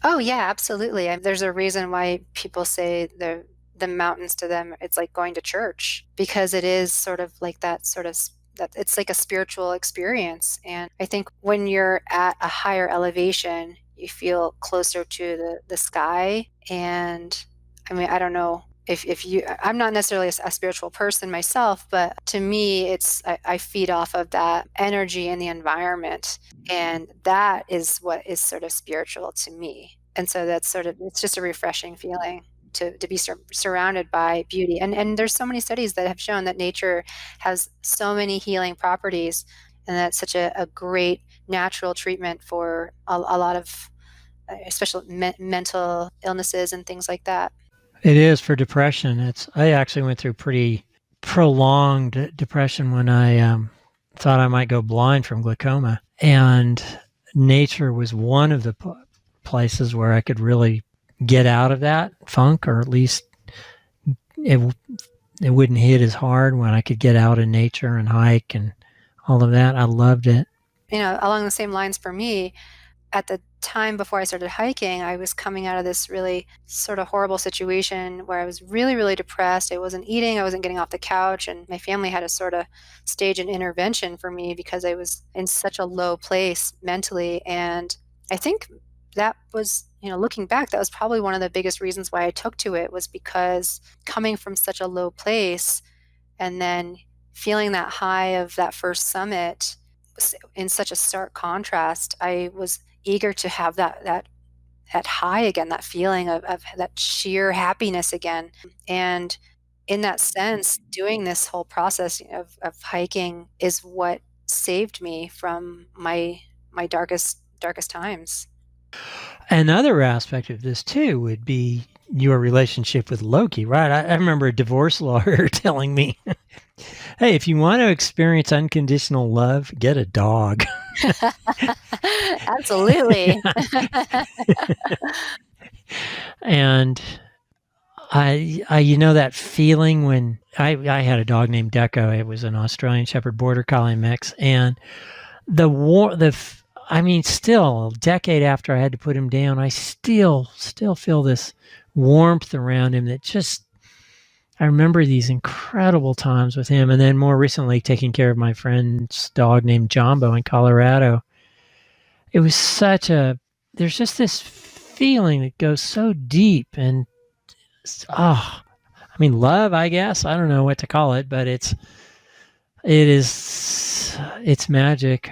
Oh yeah, absolutely. There's a reason why people say the mountains to them, it's like going to church because it is sort of like that sort of that it's like a spiritual experience. And I think when you're at a higher elevation, you feel closer to the sky. And I mean, I don't know if you, I'm not necessarily a spiritual person myself, but to me, I feed off of that energy in the environment. And that is what is sort of spiritual to me. And so that's sort of, it's just a refreshing feeling to be surrounded by beauty. And there's so many studies that have shown that nature has so many healing properties, and that's such a great natural treatment for a lot of especially mental illnesses and things like that.
It is for depression. I actually went through pretty prolonged depression when I thought I might go blind from glaucoma, and nature was one of the places where I could really get out of that funk, or at least it wouldn't hit as hard when I could get out in nature and hike and all of that. I loved it.
You know, along the same lines for me, at the time before I started hiking, I was coming out of this really sort of horrible situation where I was really, really depressed. I wasn't eating, I wasn't getting off the couch, and my family had to sort of stage an intervention for me because I was in such a low place mentally. And I think that was, you know, looking back, that was probably one of the biggest reasons why I took to it, was because coming from such a low place and then feeling that high of that first summit was in such a stark contrast. I was eager to have that high again, that feeling of that sheer happiness again. And in that sense, doing this whole process of hiking is what saved me from my darkest times.
Another aspect of this too would be your relationship with Loki, right? I remember a divorce lawyer telling me, hey, if you want to experience unconditional love, get a dog.
Absolutely.
And I you know that feeling when I had a dog named Deco. It was an Australian Shepherd Border Collie mix, and still a decade after I had to put him down, I still feel this warmth around him that just, I remember these incredible times with him. And then more recently, taking care of my friend's dog named Jumbo in Colorado. It was there's just this feeling that goes so deep and, love, I guess. I don't know what to call it, but it's magic.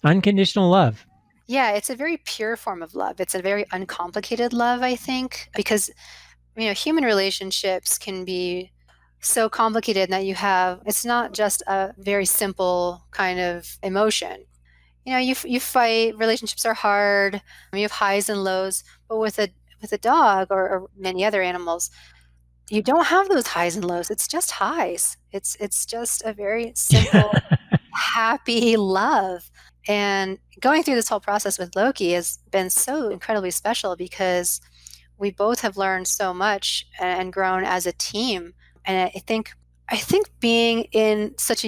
Unconditional love.
Yeah, it's a very pure form of love. It's a very uncomplicated love, I think, because, you know, human relationships can be so complicated that it's not just a very simple kind of emotion. You know, you fight, relationships are hard, you have highs and lows, but with a dog or many other animals, you don't have those highs and lows. It's just highs. It's just a very simple, happy love. And going through this whole process with Loki has been so incredibly special because we both have learned so much and grown as a team. And I think being in such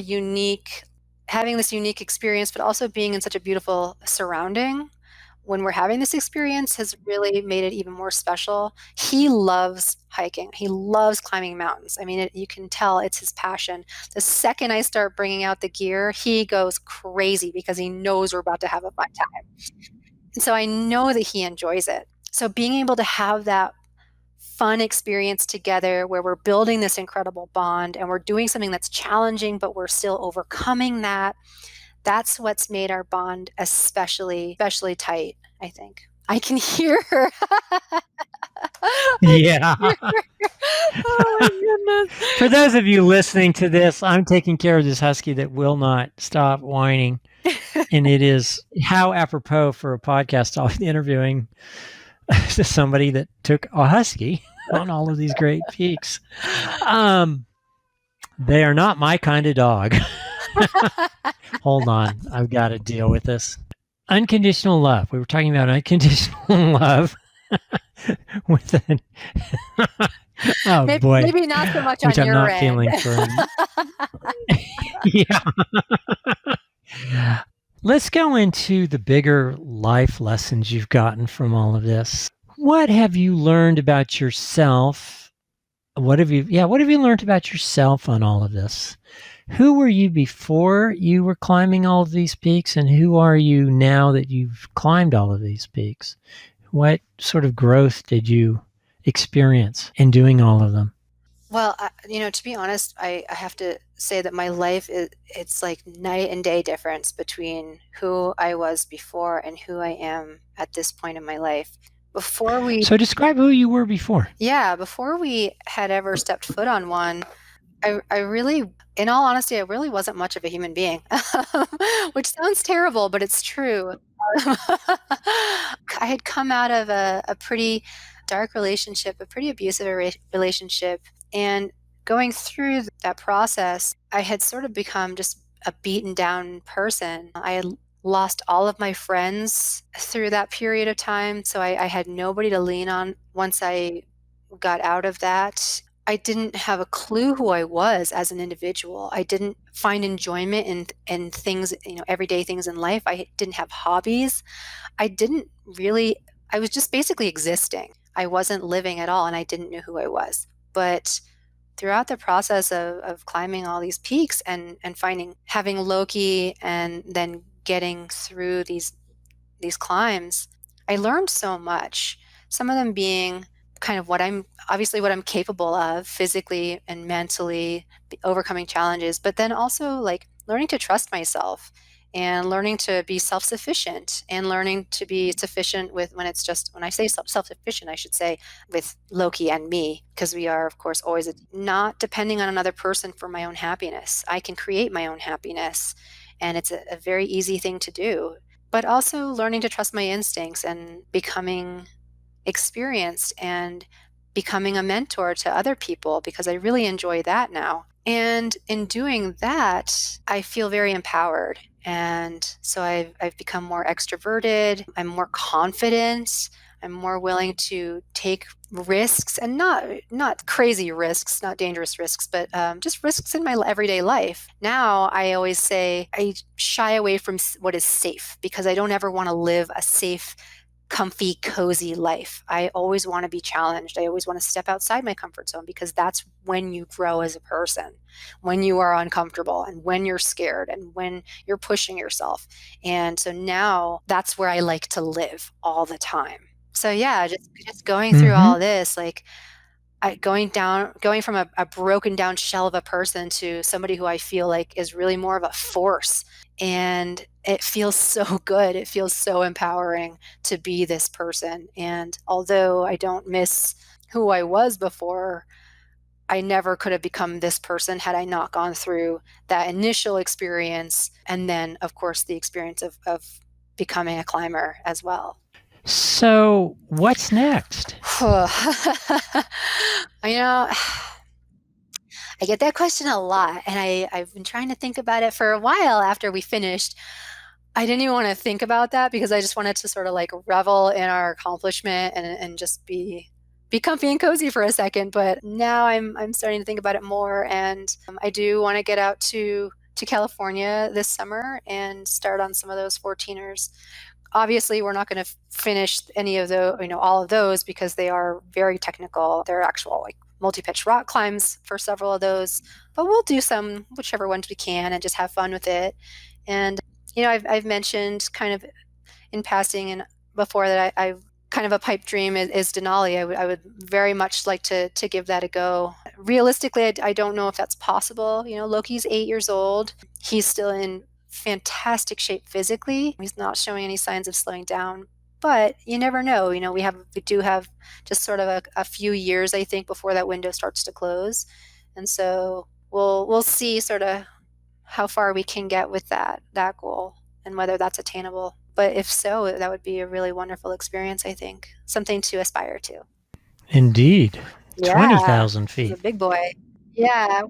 having this unique experience, but also being in such a beautiful surrounding when we're having this experience has really made it even more special. He loves hiking. He loves climbing mountains. I mean, you can tell it's his passion. The second I start bringing out the gear, he goes crazy because he knows we're about to have a fun time. And so I know that he enjoys it. So being able to have that fun experience together where we're building this incredible bond and we're doing something that's challenging, but we're still overcoming that, That's what's made our bond especially tight, I think. I can hear her.
Yeah.
Oh my goodness.
For those of you listening to this, I'm taking care of this husky that will not stop whining. And it is how apropos for a podcast interviewing somebody that took a husky on all of these great peaks. They are not my kind of dog. Hold on. I've got to deal with this. Unconditional love. We were talking about unconditional love with an oh boy,
maybe not so much
which
on
I'm
your
not
end.
feeling for. Yeah. Let's go into the bigger life lessons you've gotten from all of this. What have you learned about yourself? What have you learned about yourself on all of this? Who were you before you were climbing all of these peaks, and who are you now that you've climbed all of these peaks? What sort of growth did you experience in doing all of them?
Well, to be honest, I have to say that my life it's like night and day difference between who I was before and who I am at this point in my life.
So describe who you were before.
Yeah, before we had ever stepped foot on one, I really, in all honesty, I really wasn't much of a human being, which sounds terrible, but it's true. I had come out of a pretty dark relationship, a pretty abusive relationship, and going through that process, I had sort of become just a beaten down person. I had lost all of my friends through that period of time, so I had nobody to lean on once I got out of that. I didn't have a clue who I was as an individual. I didn't find enjoyment in things, everyday things in life. I didn't have hobbies. I was just basically existing. I wasn't living at all, and I didn't know who I was. But throughout the process of climbing all these peaks and having Loki and then getting through these climbs, I learned so much. Some of them being kind of what I'm capable of physically and mentally, overcoming challenges, but then also like learning to trust myself and learning to be self-sufficient and learning to be sufficient with when I say self-sufficient, I should say with Loki and me, because we are of course always not depending on another person for my own happiness. I can create my own happiness, and it's a very easy thing to do. But also learning to trust my instincts and becoming experienced and becoming a mentor to other people, because I really enjoy that now. And in doing that, I feel very empowered. And so I've become more extroverted. I'm more confident. I'm more willing to take risks, and not crazy risks, not dangerous risks, but just risks in my everyday life. Now I always say I shy away from what is safe, because I don't ever want to live a safe, comfy, cozy life. I always want to be challenged. I always want to step outside my comfort zone, because that's when you grow as a person, when you are uncomfortable and when you're scared and when you're pushing yourself. And so now that's where I like to live all the time. So yeah, just going through all this, like going from a broken down shell of a person to somebody who I feel like is really more of a force. And it feels so good. It feels so empowering to be this person. And although I don't miss who I was before, I never could have become this person had I not gone through that initial experience. And then, of course, the experience of becoming a climber as well.
So what's next?
I get that question a lot, and I've been trying to think about it for a while after we finished. I didn't even want to think about that, because I just wanted to sort of like revel in our accomplishment and just be comfy and cozy for a second. But now I'm starting to think about it more, and I do want to get out to California this summer and start on some of those 14ers. Obviously, we're not going to finish any of all of those, because they are very technical. They're actual like multi-pitch rock climbs for several of those, but we'll do some, whichever ones we can, and just have fun with it. And I've mentioned kind of in passing and before that I kind of a pipe dream is Denali. I would very much like to give that a go. Realistically, I don't know if that's possible. Loki's 8 years old. He's still in fantastic shape physically. He's not showing any signs of slowing down, but you never know. We do have just sort of a few years, I think, before that window starts to close. And so we'll see sort of how far we can get with that goal and whether that's attainable. But if so, that would be a really wonderful experience, I think. Something to aspire to.
Indeed.
Yeah,
20,000
he's a
feet.
big boy. Yeah,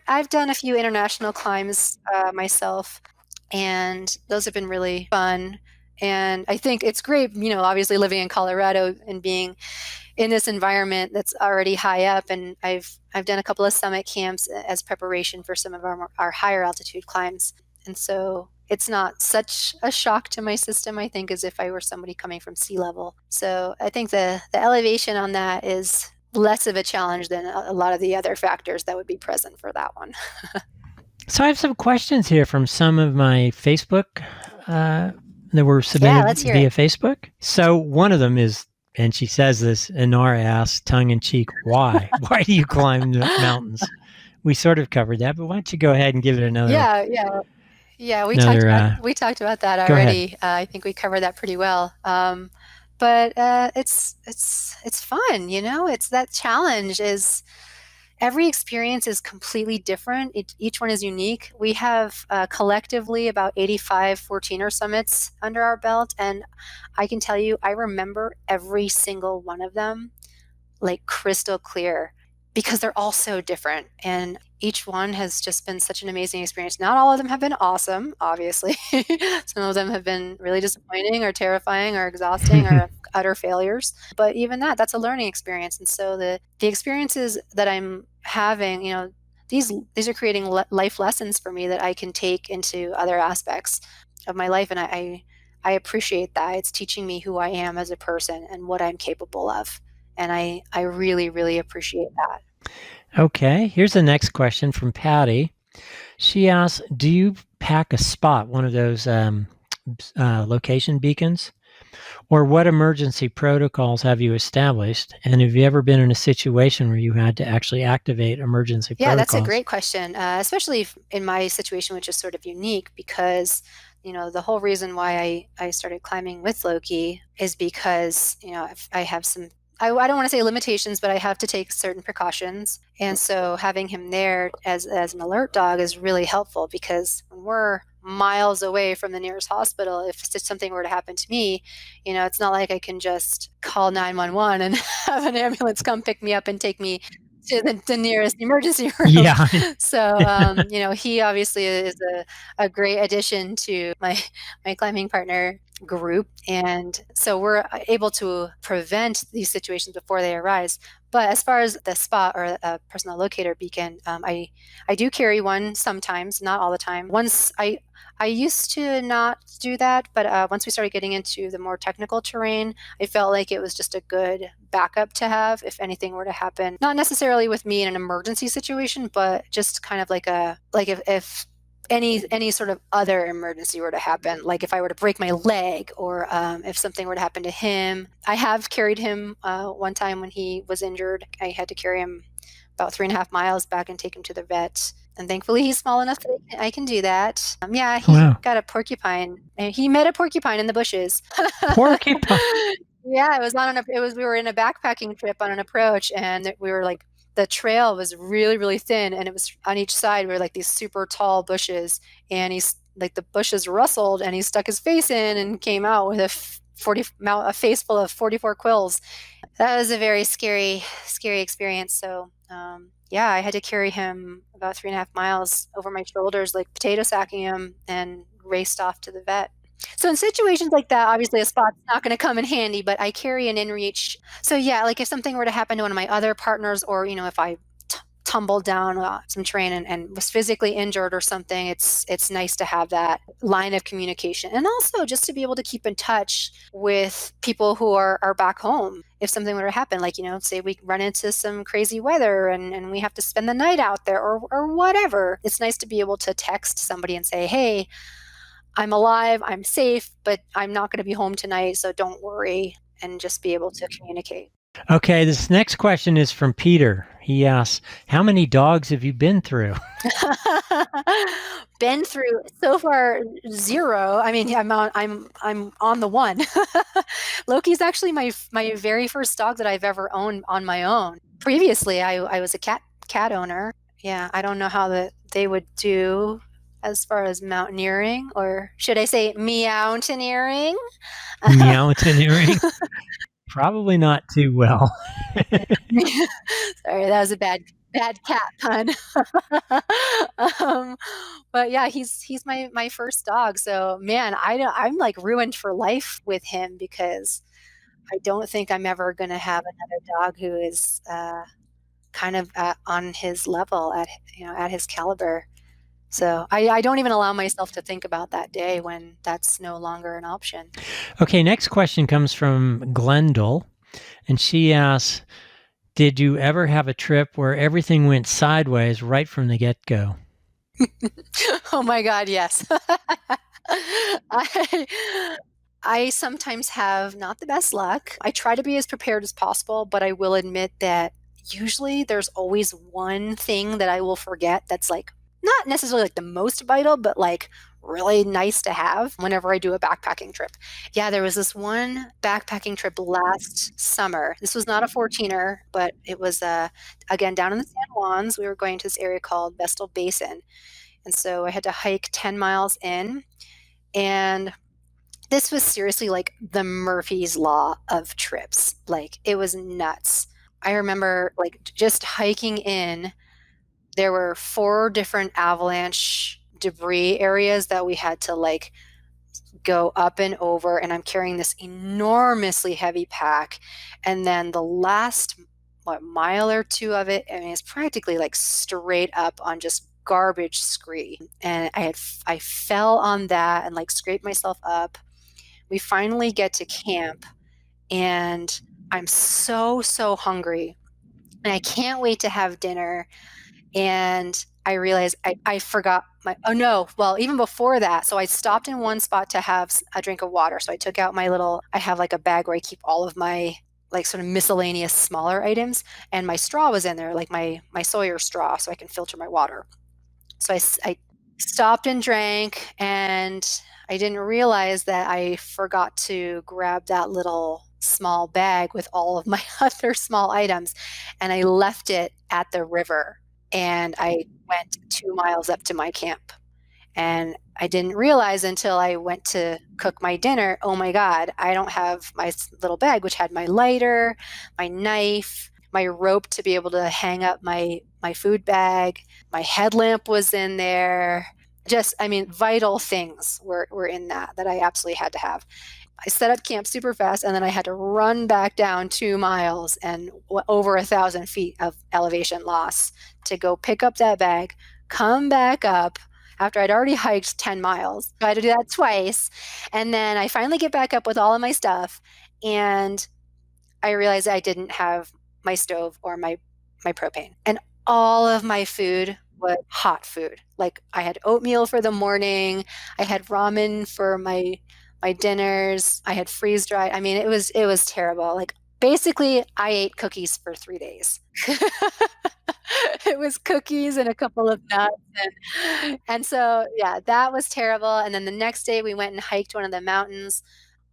I've done a few international climbs myself, and those have been really fun. And I think it's great, obviously living in Colorado and being in this environment that's already high up. And I've done a couple of summit camps as preparation for some of our higher altitude climbs. And so it's not such a shock to my system, I think, as if I were somebody coming from sea level. So I think the elevation on that is less of a challenge than a lot of the other factors that would be present for that one.
So I have some questions here from some of my Facebook that were
Yeah,
submitted
let's hear
via
it.
Facebook. So one of them is, and she says this, Inara asks, tongue in cheek, why? Why do you climb the mountains? We sort of covered that, but why don't you go ahead and give it another
Yeah, yeah. Yeah,
another
we talked about that
go ahead.
already. I think we covered that pretty well. But it's fun, It's that challenge is every experience is completely different. Each one is unique. We have collectively about 85 14er summits under our belt, and I can tell you, I remember every single one of them like crystal clear because they're all so different. And each one has just been such an amazing experience. Not all of them have been awesome, obviously. Some of them have been really disappointing or terrifying or exhausting or utter failures. But even that's a learning experience. And so the experiences that I'm having, these are creating life lessons for me that I can take into other aspects of my life. And I appreciate that. It's teaching me who I am as a person and what I'm capable of. And I really, really appreciate that.
Okay, here's the next question from Patty. She asks, do you pack a spot, one of those location beacons? Or what emergency protocols have you established? And have you ever been in a situation where you had to actually activate emergency
Yeah, that's a
protocols?
great question, especially in my situation, which is sort of unique because, the whole reason why I started climbing with Loki is because, I have some, I don't want to say limitations, but I have to take certain precautions. And so having him there as an alert dog is really helpful because when we're miles away from the nearest hospital, if something were to happen to me, it's not like I can just call 911 and have an ambulance come pick me up and take me to the nearest emergency room.
Yeah.
So, he obviously is a great addition to my climbing partner group. And so we're able to prevent these situations before they arise. But as far as the spot or a personal locator beacon, I do carry one sometimes, not all the time. Once I used to not do that, but once we started getting into the more technical terrain, I felt like it was just a good backup to have if anything were to happen. Not necessarily with me in an emergency situation, but just kind of like if any sort of other emergency were to happen, like if I were to break my leg or if something were to happen to him. I have carried him one time when he was injured. I had to carry him about 3.5 miles back and take him to the vet. And thankfully, he's small enough that I can do that. Yeah, he
Wow.
got a porcupine. He met a porcupine in the bushes.
Porcupine.
Yeah, we were in a backpacking trip on an approach, and we were like, the trail was really, really thin, and it was on each side were like these super tall bushes, and he's like the bushes rustled, and he stuck his face in and came out with a face full of 44 quills. That was a very scary experience. So yeah, I had to carry him about 3.5 miles over my shoulders, like potato sacking him, and raced off to the vet. So in situations like that, obviously a spot's not going to come in handy, but I carry an inReach. So yeah, like if something were to happen to one of my other partners, or if I tumbled down some terrain and was physically injured or something, it's nice to have that line of communication, and also just to be able to keep in touch with people who are back home if something were to happen, like say we run into some crazy weather and we have to spend the night out there or whatever. It's nice to be able to text somebody and say, hey, I'm alive, I'm safe, but I'm not going to be home tonight, so don't worry, and just be able to communicate.
Okay, this next question is from Peter. He asks, "How many dogs have you been through?"
Been through so far zero. I mean, I'm on the one. Loki's actually my very first dog that I've ever owned on my own. Previously, I was a cat owner. Yeah, I don't know how they would do as far as mountaineering, or should I say meowntaineering?
Mountaineering? Probably not too well.
Sorry, that was a bad cat pun. um, but yeah, he's my first dog. So man, I'm like ruined for life with him because I don't think I'm ever gonna have another dog who is kind of on his level at his caliber. So I don't even allow myself to think about that day when that's no longer an option.
Okay, next question comes from Glendale, and she asks, "Did you ever have a trip where everything went sideways right from the get-go?"
Oh my God, yes. I I sometimes have not the best luck. I try to be as prepared as possible, but I will admit that usually there's always one thing that I will forget that's like not necessarily like the most vital, but like really nice to have whenever I do a backpacking trip. Yeah, there was this one backpacking trip last summer. This was not a 14er, but it was again down in the San Juans. We were going to this area called Basin. And so I had to hike 10 miles in. And this was seriously like the Murphy's Law of trips. Like it was nuts. I remember like just hiking in, there were 4 different avalanche debris areas that we had to like go up and over. And I'm carrying this enormously heavy pack. And then the last, mile or two of it, I mean, it's practically like straight up on just garbage scree. And I fell on that and like scraped myself up. We finally get to camp and I'm so hungry and I can't wait to have dinner. And I realized I forgot oh no, well, even before that. So I stopped in one spot to have a drink of water. So I took out I have like a bag where I keep all of my like sort of miscellaneous smaller items. And my straw was in there, like my Sawyer straw, so I can filter my water. So I stopped and drank, and I didn't realize that I forgot to grab that little small bag with all of my other small items, and I left it at the river. And I went 2 miles up to my camp. And I didn't realize until I went to cook my dinner, oh my God, I don't have my little bag, which had my lighter, my knife, my rope to be able to hang up my food bag. My headlamp was in there. Just, I mean, vital things were in that I absolutely had to have. I set up camp super fast, and then I had to run back down 2 miles and over 1,000 feet of elevation loss to go pick up that bag, come back up after I'd already hiked 10 miles. I had to do that twice. And then I finally get back up with all of my stuff, and I realized I didn't have my stove or my propane. And all of my food was hot food. Like I had oatmeal for the morning, I had ramen for my dinners, I had freeze dried. I mean, it was terrible. Like basically I ate cookies for 3 days. It was cookies and a couple of nuts and so yeah, that was terrible. And then the next day we went and hiked one of the mountains.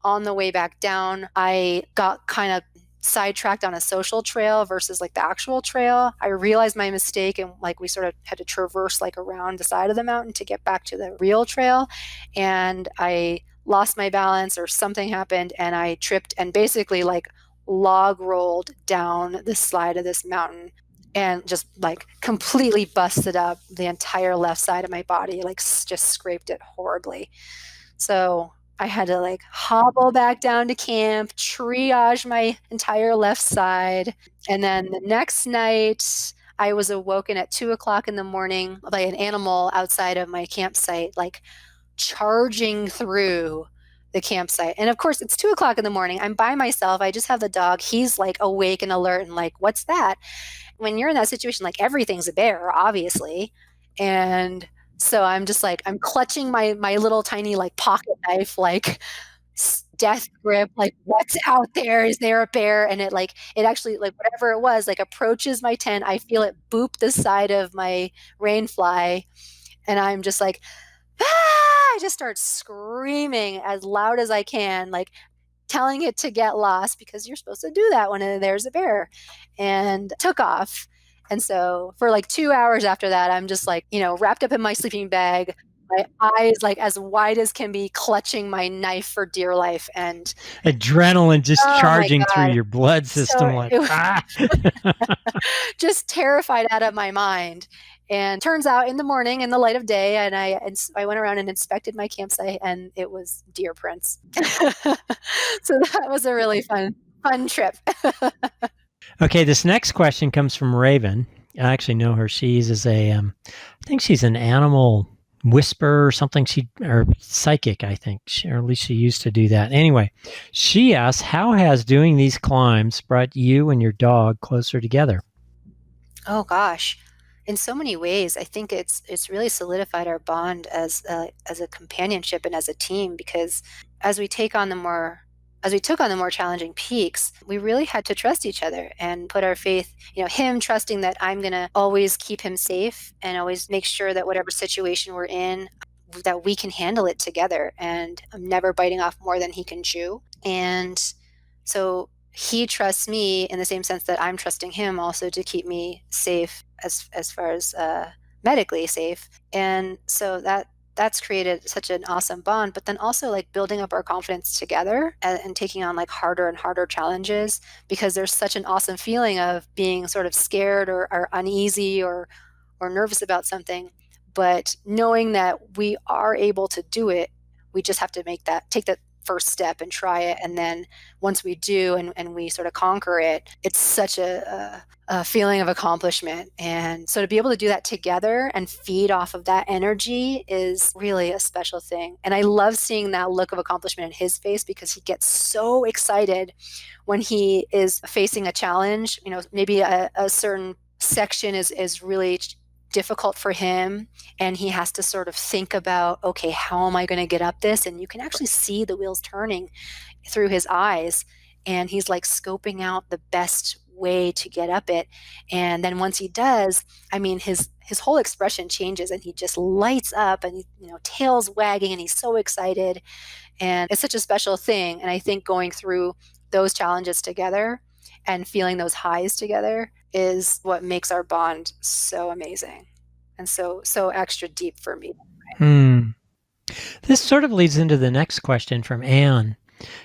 On the way back down, I got kind of sidetracked on a social trail versus like the actual trail. I realized my mistake and like we sort of had to traverse like around the side of the mountain to get back to the real trail. And I lost my balance or something happened and I tripped and basically like log rolled down the slide of this mountain and just like completely busted up the entire left side of my body, like just scraped it horribly. So I had to like hobble back down to camp, triage my entire left side. And then the next night, I was awoken at 2 o'clock in the morning by an animal outside of my campsite, like charging through the campsite. And of course, it's 2 o'clock in the morning. I'm by myself. I just have the dog. He's like awake and alert and like, what's that? When you're in that situation, like everything's a bear, obviously. And so I'm just like, I'm clutching my little tiny like pocket knife, like death grip, like, what's out there? Is there a bear? And it actually, like, whatever it was, like, approaches my tent. I feel it boop the side of my rain fly, and I'm just like, ah! I just start screaming as loud as I can, like, telling it to get lost because you're supposed to do that when there's a bear, and took off. And so for like 2 hours after that, I'm just like, wrapped up in my sleeping bag, my eyes like as wide as can be, clutching my knife for dear life. And
Adrenaline just
oh my
charging through
God.
your blood
So
system like,
it was
ah.
just terrified out of my mind. And turns out in the morning, in the light of day, and I went around and inspected my campsite, and it was deer prints. So that was a really fun trip.
Okay, this next question comes from Raven. I actually know her. I think she's an animal whisperer or something. Or psychic, I think, or at least she used to do that. Anyway, she asks, how has doing these climbs brought you and your dog closer together?
Oh gosh, in so many ways, I think it's really solidified our bond as a companionship and as a team, because as we take on the more as we took on the more challenging peaks, we really had to trust each other and put our faith, him trusting that I'm going to always keep him safe and always make sure that whatever situation we're in, that we can handle it together, and I'm never biting off more than he can chew. And so he trusts me in the same sense that I'm trusting him also to keep me safe, as far as medically safe. And so that's created such an awesome bond. But then also, like, building up our confidence together, and taking on like harder and harder challenges, because there's such an awesome feeling of being sort of scared or uneasy or nervous about something, but knowing that we are able to do it. We just have to take that first step and try it. And then once we do, and we sort of conquer it, it's such a feeling of accomplishment. And so to be able to do that together and feed off of that energy is really a special thing. And I love seeing that look of accomplishment in his face, because he gets so excited when he is facing a challenge. Maybe a certain section is really difficult for him, and he has to sort of think about, okay, how am I going to get up this? And you can actually see the wheels turning through his eyes, and he's like scoping out the best way to get up it. And then once he does, I mean, his whole expression changes, and he just lights up, and tail's wagging, and he's so excited. And it's such a special thing. And I think going through those challenges together and feeling those highs together is what makes our bond so amazing and so extra deep for me.
This sort of leads into the next question from Anne.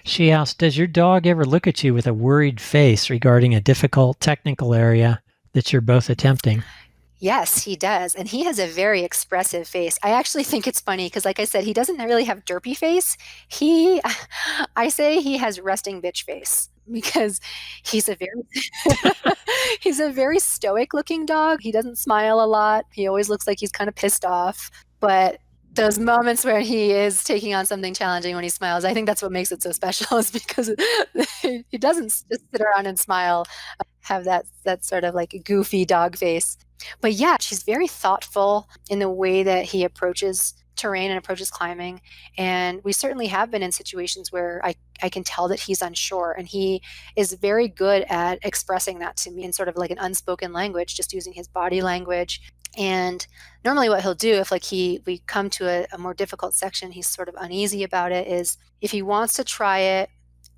She asked, does your dog ever look at you with a worried face regarding a difficult technical area that you're both attempting?
Yes, he does. And he has a very expressive face. I actually think it's funny because, like I said, he doesn't really have derpy face. I say he has resting bitch face, because he's he's a very stoic looking dog. He doesn't smile a lot. He always looks like he's kind of pissed off. But those moments where he is taking on something challenging, when he smiles, I think that's what makes it so special, is because he doesn't just sit around and smile, have that sort of like goofy dog face. But yeah, she's very thoughtful in the way that he approaches terrain and approaches climbing. And we certainly have been in situations where I can tell that he's unsure, and he is very good at expressing that to me in sort of like an unspoken language, just using his body language. And normally what he'll do, if we come to a more difficult section, he's sort of uneasy about it, is if he wants to try it,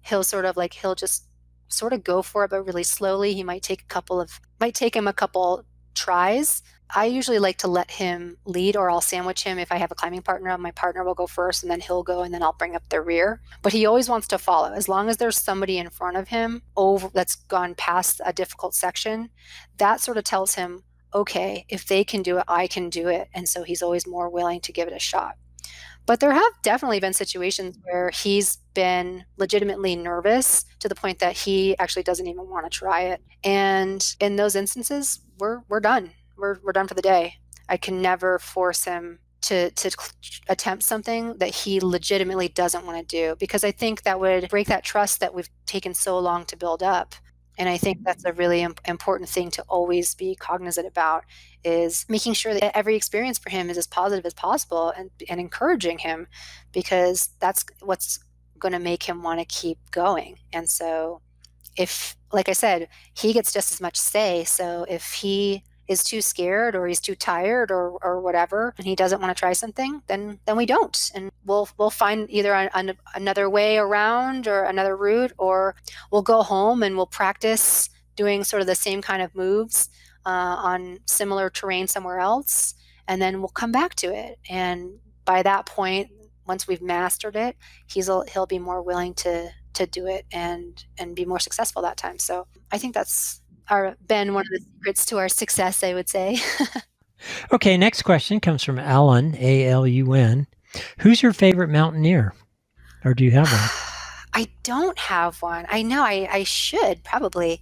he'll just sort of go for it, but really slowly. He might take him a couple tries. I usually like to let him lead, or I'll sandwich him. If I have a climbing partner, my partner will go first, and then he'll go, and then I'll bring up the rear. But he always wants to follow. As long as there's somebody in front of him that's gone past a difficult section, that sort of tells him, okay, if they can do it, I can do it. And so he's always more willing to give it a shot. But there have definitely been situations where he's been legitimately nervous to the point that he actually doesn't even want to try it. And in those instances, we're done. We're done for the day. I can never force him to attempt something that he legitimately doesn't want to do, because I think that would break that trust that we've taken so long to build up. And I think that's a really important thing to always be cognizant about, is making sure that every experience for him is as positive as possible, and encouraging him, because that's what's going to make him want to keep going. And so if, like I said, he gets just as much say. So if he is too scared or he's too tired or whatever, and he doesn't want to try something, then we don't, and we'll find either another way around or another route, or we'll go home and we'll practice doing sort of the same kind of moves on similar terrain somewhere else, and then we'll come back to it. And by that point, once we've mastered it, he'll be more willing to do it and be more successful that time. So I think that's been one of the secrets to our success, I would say.
Okay, next question comes from Alan, Alun. Who's your favorite mountaineer? Or do you have one?
I don't have one. I know I should probably.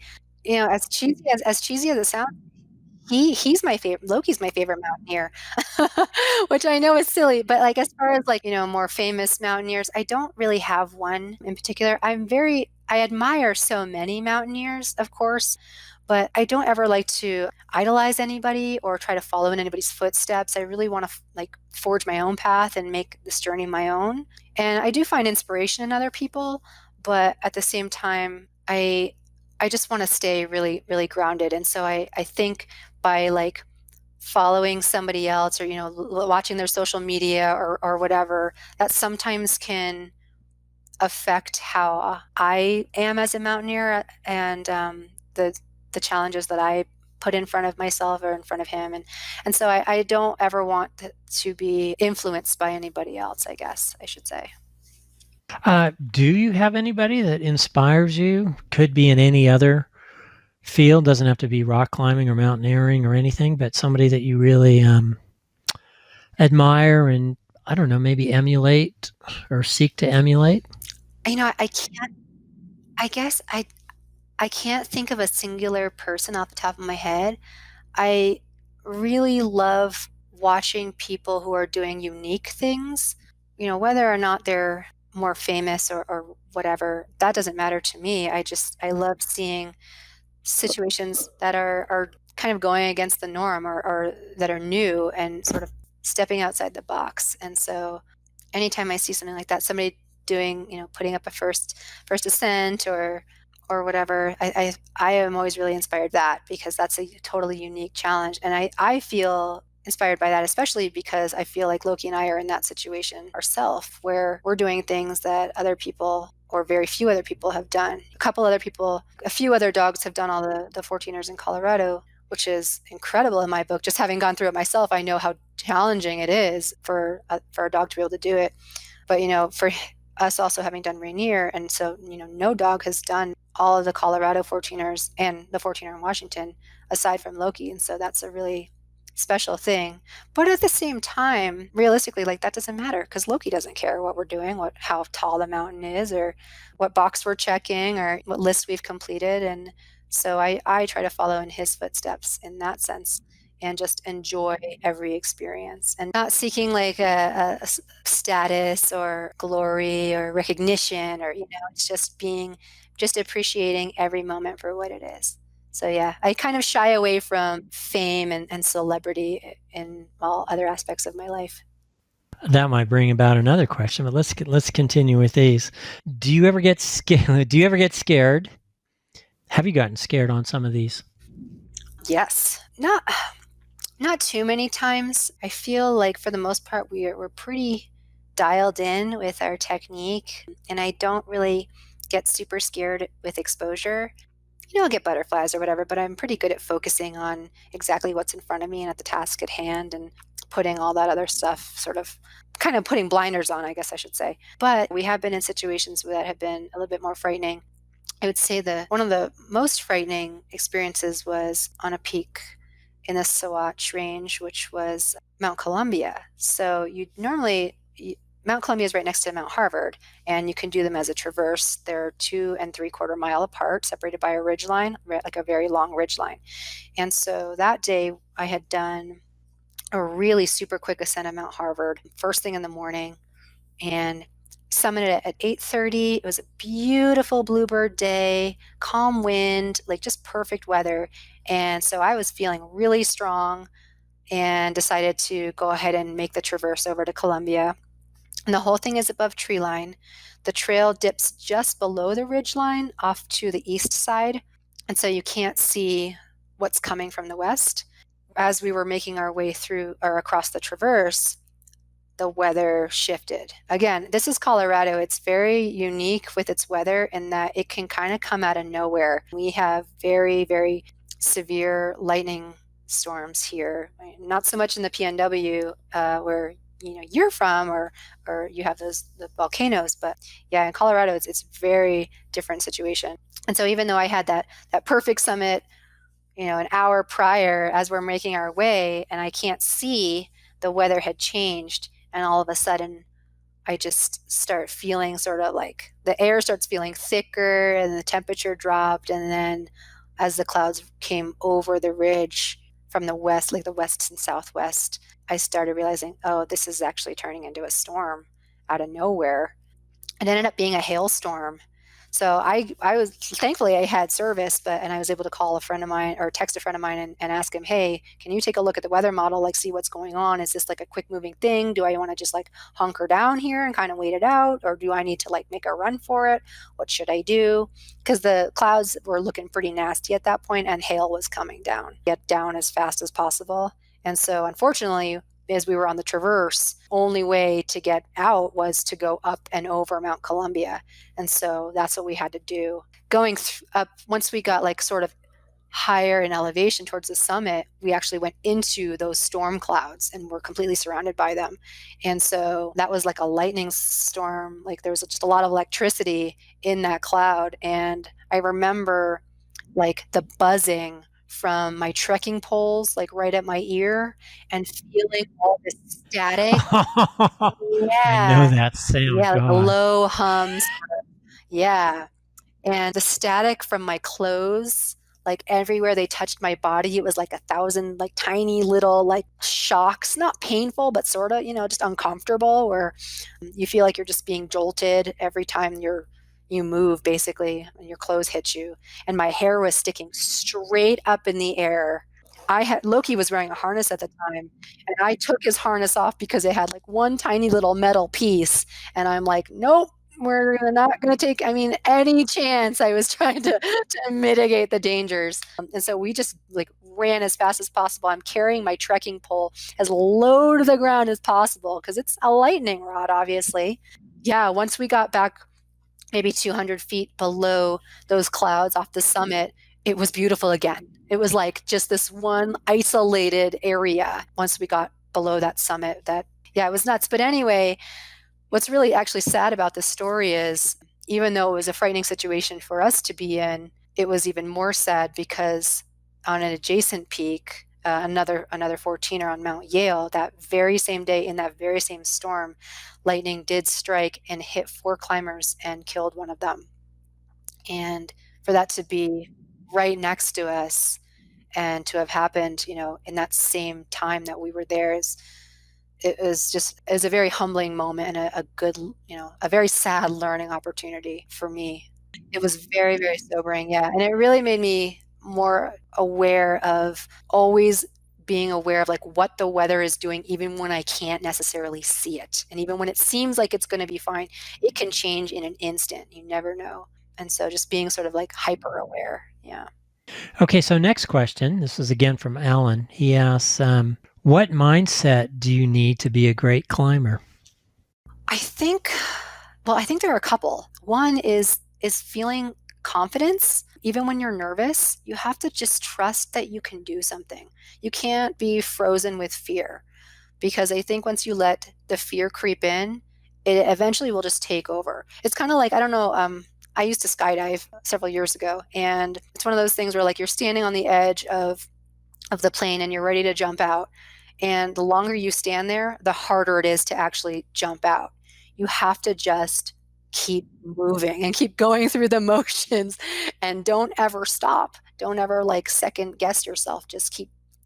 As cheesy as it sounds, he's my favorite. Loki's my favorite mountaineer, which I know is silly, but like as far as like more famous mountaineers, I don't really have one in particular. I admire so many mountaineers, of course, but I don't ever like to idolize anybody or try to follow in anybody's footsteps. I really want to like forge my own path and make this journey my own. And I do find inspiration in other people, but at the same time, I just want to stay really, really grounded. And so I think by like following somebody else or watching their social media or whatever, that sometimes can affect how I am as a mountaineer and the challenges that I put in front of myself or in front of him. And so I don't ever want to be influenced by anybody else, I guess I should say.
Do you have anybody that inspires you? Could be in any other field, doesn't have to be rock climbing or mountaineering or anything, but somebody that you really admire and, I don't know, maybe emulate or seek to emulate?
I guess I can't think of a singular person off the top of my head. I really love watching people who are doing unique things, whether or not they're more famous or whatever, that doesn't matter to me. I love seeing situations that are kind of going against the norm or that are new and sort of stepping outside the box. And so anytime I see something like that, somebody doing, putting up a first ascent or whatever, I am always really inspired by that because that's a totally unique challenge. And I feel inspired by that, especially because I feel like Loki and I are in that situation ourselves, where we're doing things that other people or very few other people have done. A few other dogs have done all the 14ers in Colorado, which is incredible in my book. Just having gone through it myself, I know how challenging it is for a dog to be able to do it. But, for us also having done Rainier, and so, no dog has done all of the Colorado 14ers and the 14er in Washington aside from Loki. And so that's a really special thing. But at the same time, realistically, like that doesn't matter because Loki doesn't care what we're doing, how tall the mountain is or what box we're checking or what list we've completed. And so I try to follow in his footsteps in that sense and just enjoy every experience and not seeking like a status or glory or recognition or, it's just appreciating every moment for what it is. So yeah, I kind of shy away from fame and celebrity in all other aspects of my life.
That might bring about another question, but let's continue with these. Do you ever get scared? Have you gotten scared on some of these?
Yes, not too many times. I feel like for the most part we're pretty dialed in with our technique, and I don't really get super scared with exposure. I'll get butterflies or whatever, but I'm pretty good at focusing on exactly what's in front of me and at the task at hand and putting all that other stuff sort of kind of putting blinders on, I guess I should say. But we have been in situations that have been a little bit more frightening. I would say one of the most frightening experiences was on a peak in the Sawatch range, which was Mount Colombia. So Mount Columbia is right next to Mount Harvard, and you can do them as a traverse. They're 2 3/4 mile apart, separated by a ridge line, like a very long ridge line. And so that day I had done a really super quick ascent of Mount Harvard, first thing in the morning, and summited it at 8:30. It was a beautiful bluebird day, calm wind, like just perfect weather. And so I was feeling really strong and decided to go ahead and make the traverse over to Columbia. And the whole thing is above tree line. The trail dips just below the ridge line off to the east side. And so you can't see what's coming from the west. As we were making our way through or across the traverse, the weather shifted. Again, this is Colorado. It's very unique with its weather in that it can kind of come out of nowhere. We have very, very severe lightning storms here. Not so much in the PNW where you're from, or you have the volcanoes, but yeah, in Colorado it's very different situation. And so even though I had that perfect summit, an hour prior as we're making our way, and I can't see, the weather had changed, and all of a sudden I just start feeling sort of like the air starts feeling thicker and the temperature dropped. And then as the clouds came over the ridge from the west, like the west and southwest, I started realizing, oh, this is actually turning into a storm out of nowhere. It ended up being a hailstorm. So I was thankfully I had service, and I was able to call a friend of mine or text a friend of mine and ask him, hey, can you take a look at the weather model, like see what's going on? Is this like a quick moving thing? Do I want to just like hunker down here and kind of wait it out? Or do I need to like make a run for it? What should I do? Because the clouds were looking pretty nasty at that point and hail was coming down. Get down as fast as possible. And so unfortunately, as we were on the traverse, only way to get out was to go up and over Mount Colombia. And so that's what we had to do. Going up, once we got like sort of higher in elevation towards the summit, we actually went into those storm clouds and were completely surrounded by them. And so that was like a lightning storm. Like there was just a lot of electricity in that cloud. And I remember like the buzzing from my trekking poles, like right at my ear, and feeling all this static.
I know
Yeah.
that sound.
Yeah, like a
God.
low hums. Yeah. And the static from my clothes, like everywhere they touched my body, it was like 1,000 like tiny little like shocks, not painful, but sort of, just uncomfortable, where you feel like you're just being jolted every time you move, basically, and your clothes hit you. And my hair was sticking straight up in the air. Loki was wearing a harness at the time, and I took his harness off because it had like one tiny little metal piece. And I'm like, nope, we're not going to take, any chance. I was trying to mitigate the dangers. And so we just like ran as fast as possible. I'm carrying my trekking pole as low to the ground as possible because it's a lightning rod, obviously. Yeah, once we got back maybe 200 feet below those clouds off the summit, it was beautiful again. It was like just this one isolated area once we got below that summit. It was nuts. But anyway, what's really actually sad about this story is, even though it was a frightening situation for us to be in, it was even more sad because on an adjacent peak, another 14er on Mount Yale, that very same day in that very same storm, lightning did strike and hit 4 climbers and killed one of them. And for that to be right next to us and to have happened, in that same time that we were there, it was a very humbling moment and a good, a very sad learning opportunity for me. It was very, very sobering, yeah. And it really made me more aware of always being aware of like what the weather is doing, even when I can't necessarily see it. And even when it seems like it's going to be fine, it can change in an instant. You never know. And so just being sort of like hyper aware. Yeah.
Okay, so next question. This is again from Alan. He asks, what mindset do you need to be a great climber?
I think there are a couple. One is feeling confidence. Even when you're nervous, you have to just trust that you can do something. You can't be frozen with fear, because I think once you let the fear creep in, it eventually will just take over. It's kind of like, I don't know, I used to skydive several years ago, and it's one of those things where like you're standing on the edge of the plane and you're ready to jump out. And the longer you stand there, the harder it is to actually jump out. You have to just keep moving and keep going through the motions, and don't ever stop. Don't ever like second guess yourself. Just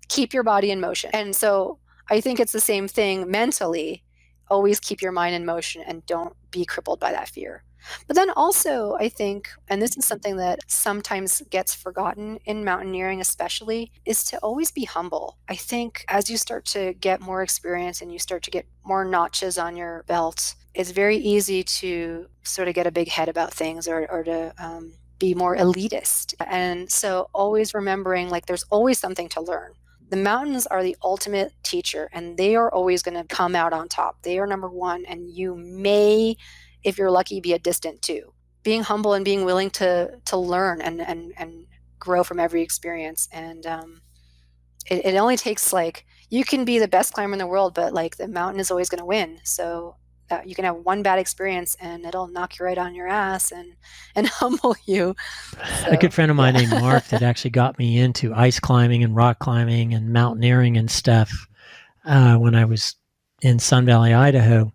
keep your body in motion. And so I think it's the same thing mentally. always keep your mind in motion and don't be crippled by that fear. But then also, I think, and this is something that sometimes gets forgotten in mountaineering, especially, is to always be humble. I think as you start to get more experience and you start to get more notches on your belt, it's very easy to sort of get a big head about things, or to be more elitist. And so always remembering, like, there's always something to learn. The mountains are the ultimate teacher, and they are always going to come out on top. They are number one, and you may, if you're lucky, be a distant two. Being humble and being willing to learn and grow from every experience. And it only takes, like, you can be the best climber in the world, but like the mountain is always going to win. So you can have one bad experience and it'll knock you right on your ass and humble you.
A good friend of mine named Mark that actually got me into ice climbing and rock climbing and mountaineering and stuff when I was in Sun Valley, Idaho.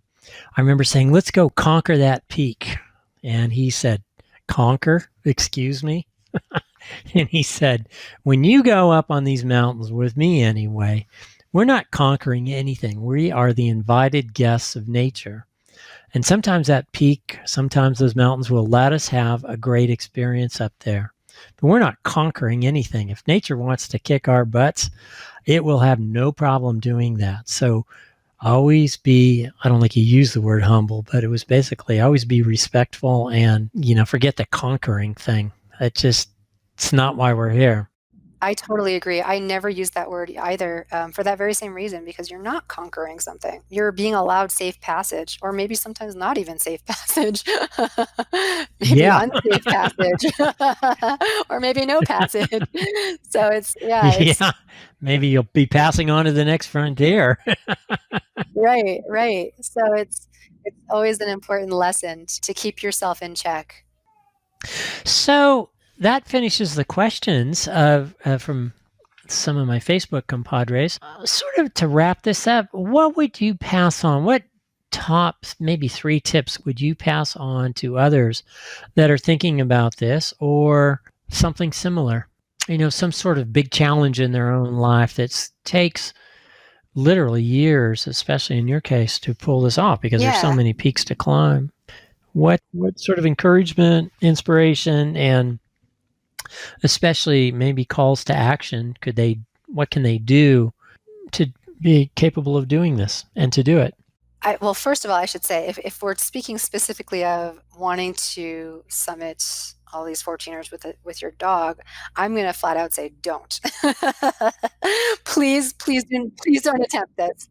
I remember saying, let's go conquer that peak. And he said, conquer? Excuse me? And he said, when you go up on these mountains with me anyway, we're not conquering anything. We are the invited guests of nature. And sometimes that peak, sometimes those mountains will let us have a great experience up there. But we're not conquering anything. If nature wants to kick our butts, it will have no problem doing that. So always be, I don't think he used the word humble, but it was basically always be respectful and, forget the conquering thing. It's not why we're here.
I totally agree. I never use that word either, for that very same reason, because you're not conquering something. You're being allowed safe passage, or maybe sometimes not even safe passage. Maybe unsafe passage, or maybe no passage. So
yeah. Maybe you'll be passing on to the next frontier.
Right. So it's always an important lesson to keep yourself in check.
So that finishes the questions from some of my Facebook compadres. Sort of to wrap this up, what would you pass on? What top, maybe 3 tips would you pass on to others that are thinking about this or something similar? Some sort of big challenge in their own life that takes literally years, especially in your case, to pull this off because there's so many peaks to climb. What sort of encouragement, inspiration, and especially maybe calls to action what can they do to be capable of doing this and to do it?
Well, first of all, I should say, if we're speaking specifically of wanting to summit all these 14ers with your dog, I'm going to flat out say don't. Please don't attempt this.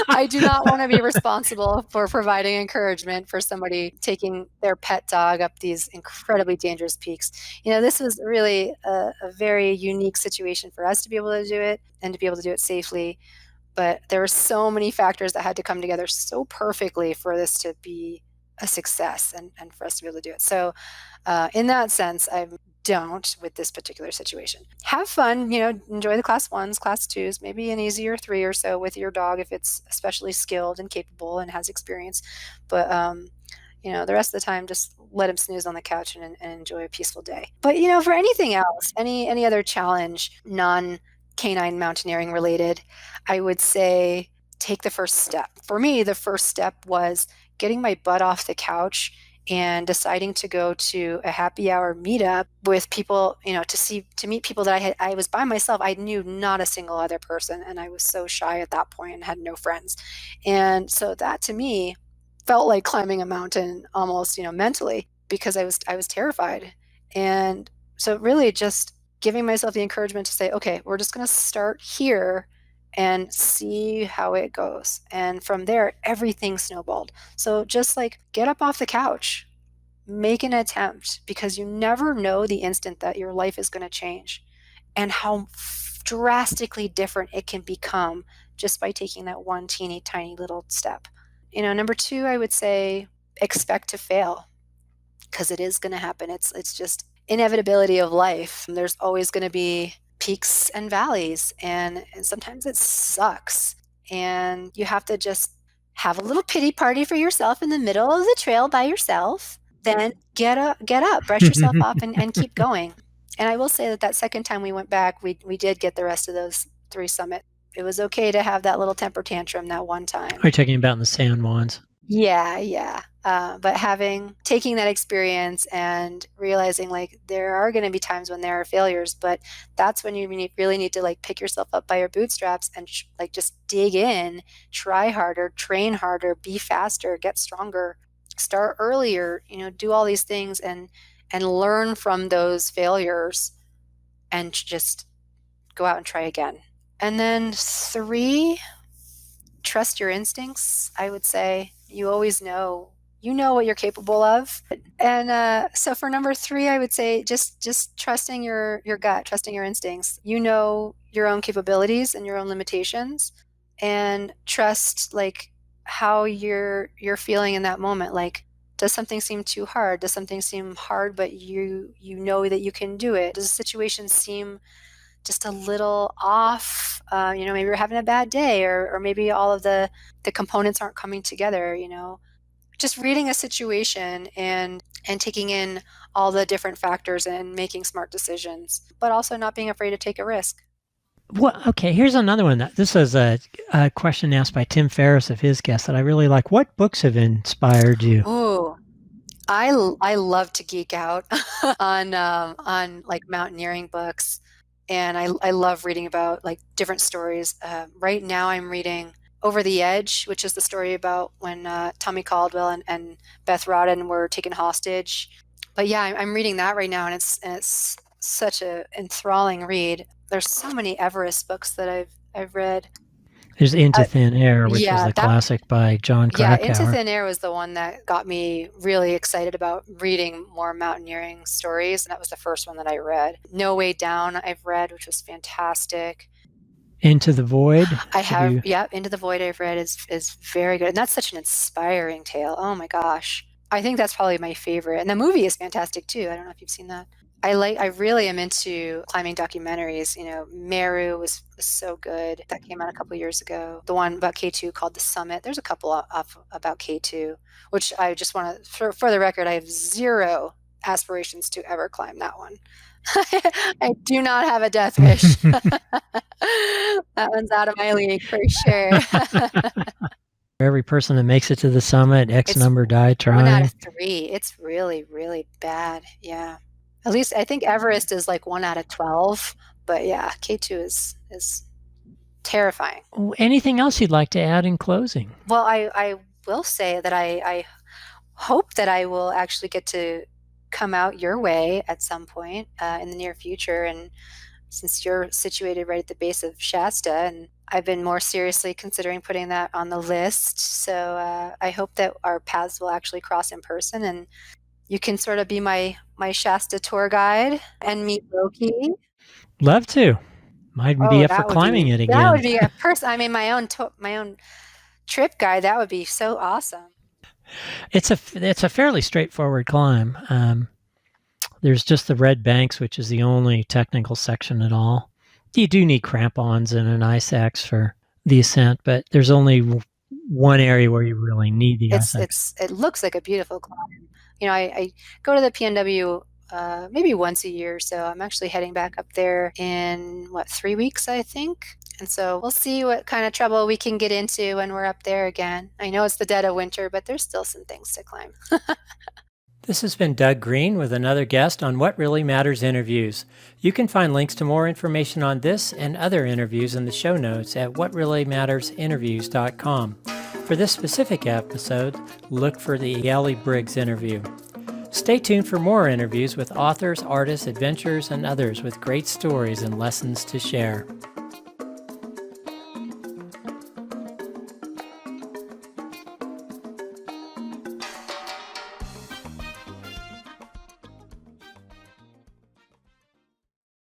I do not want to be responsible for providing encouragement for somebody taking their pet dog up these incredibly dangerous peaks. This was really a very unique situation for us to be able to do it and to be able to do it safely. But there were so many factors that had to come together so perfectly for this to be a success and for us to be able to do it. So in that sense, I don't with this particular situation. Have fun, enjoy the class 1s, class 2s, maybe an easier 3 or so with your dog if it's especially skilled and capable and has experience. But the rest of the time, just let him snooze on the couch and enjoy a peaceful day. But for anything else, any other challenge, non-canine mountaineering related, I would say take the first step. For me, the first step was getting my butt off the couch and deciding to go to a happy hour meetup with people, to meet people that I was by myself. I knew not a single other person, and I was so shy at that point and had no friends. And so that to me felt like climbing a mountain almost, mentally, because I was terrified. And so really just giving myself the encouragement to say, okay, we're just going to start here and see how it goes. And from there, everything snowballed. So just like get up off the couch, make an attempt, because you never know the instant that your life is going to change and how drastically different it can become just by taking that one teeny tiny little step. Number 2, I would say expect to fail, because it is going to happen. It's just inevitability of life. There's always going to be peaks and valleys, and sometimes it sucks, and you have to just have a little pity party for yourself in the middle of the trail by yourself. Then get up, brush yourself up, and keep going. And I will say that second time we went back, we did get the rest of those 3 summit it was okay to have that little temper tantrum that one time.
Are you talking about in the San Juans?
Yeah. But taking that experience and realizing like there are going to be times when there are failures, but that's when you really need to like pick yourself up by your bootstraps and like just dig in, try harder, train harder, be faster, get stronger, start earlier, do all these things and learn from those failures and just go out and try again. And then 3, trust your instincts. I would say you always know what you're capable of. And so for number 3, I would say just trusting your gut, trusting your instincts. You know your own capabilities and your own limitations, and trust like how you're feeling in that moment. Like, does something seem too hard? Does something seem hard, but you know that you can do it? Does the situation seem just a little off? Maybe you're having a bad day, or maybe all of the components aren't coming together. Just reading a situation and taking in all the different factors and making smart decisions, but also not being afraid to take a risk.
Well, okay, here's another one. This was a question asked by Tim Ferriss of his guest that I really like. What books have inspired you?
Oh, I love to geek out on like mountaineering books, and I love reading about like different stories. Right now, I'm reading Over the Edge, which is the story about when Tommy Caldwell and Beth Rodden were taken hostage. But yeah, I'm reading that right now, and it's such a enthralling read. There's so many Everest books that I've read.
There's Into Thin Air, which was the
that
classic by John Krakauer.
Yeah, Into Thin Air was the one that got me really excited about reading more mountaineering stories, and that was the first one that I read. No Way Down I've read, which was fantastic.
Into the Void?
I have, yeah, Into the Void I've read is very good, and that's such an inspiring tale. Oh my gosh. I think that's probably my favorite, and the movie is fantastic too. I don't know if you've seen that. I really am into climbing documentaries. Meru was so good. That came out a couple years ago. The one about K2 called The Summit. There's a couple about K2, which I just want to, for the record, I have zero aspirations to ever climb that one. I do not have a death wish. That one's out of my league for sure.
Every person that makes it to the summit, X number die trying.
1 out of 3. It's really, really bad. Yeah. At least I think Everest is like 1 out of 12, but yeah, K2 is terrifying.
Anything else you'd like to add in closing?
Well, I will say that I hope that I will actually get to come out your way at some point in the near future. And since you're situated right at the base of Shasta, and I've been more seriously considering putting that on the list. So I hope that our paths will actually cross in person, and you can sort of be my Shasta tour guide and meet Loki.
Love to. Might be up for climbing it again.
That would be a person. I mean, my own trip guide. That would be so awesome.
It's a fairly straightforward climb. There's just the red banks, which is the only technical section at all. You do need crampons and an ice axe for the ascent, but there's only one area where you really need the ice axe.
It looks like a beautiful climb. I go to the PNW maybe once a year, so I'm actually heading back up there in 3 weeks, I think. And so we'll see what kind of trouble we can get into when we're up there again. I know it's the dead of winter, but there's still some things to climb.
This has been Doug Green with another guest on What Really Matters Interviews. You can find links to more information on this and other interviews in the show notes at whatreallymattersinterviews.com. For this specific episode, look for the Ellie Briggs interview. Stay tuned for more interviews with authors, artists, adventurers, and others with great stories and lessons to share.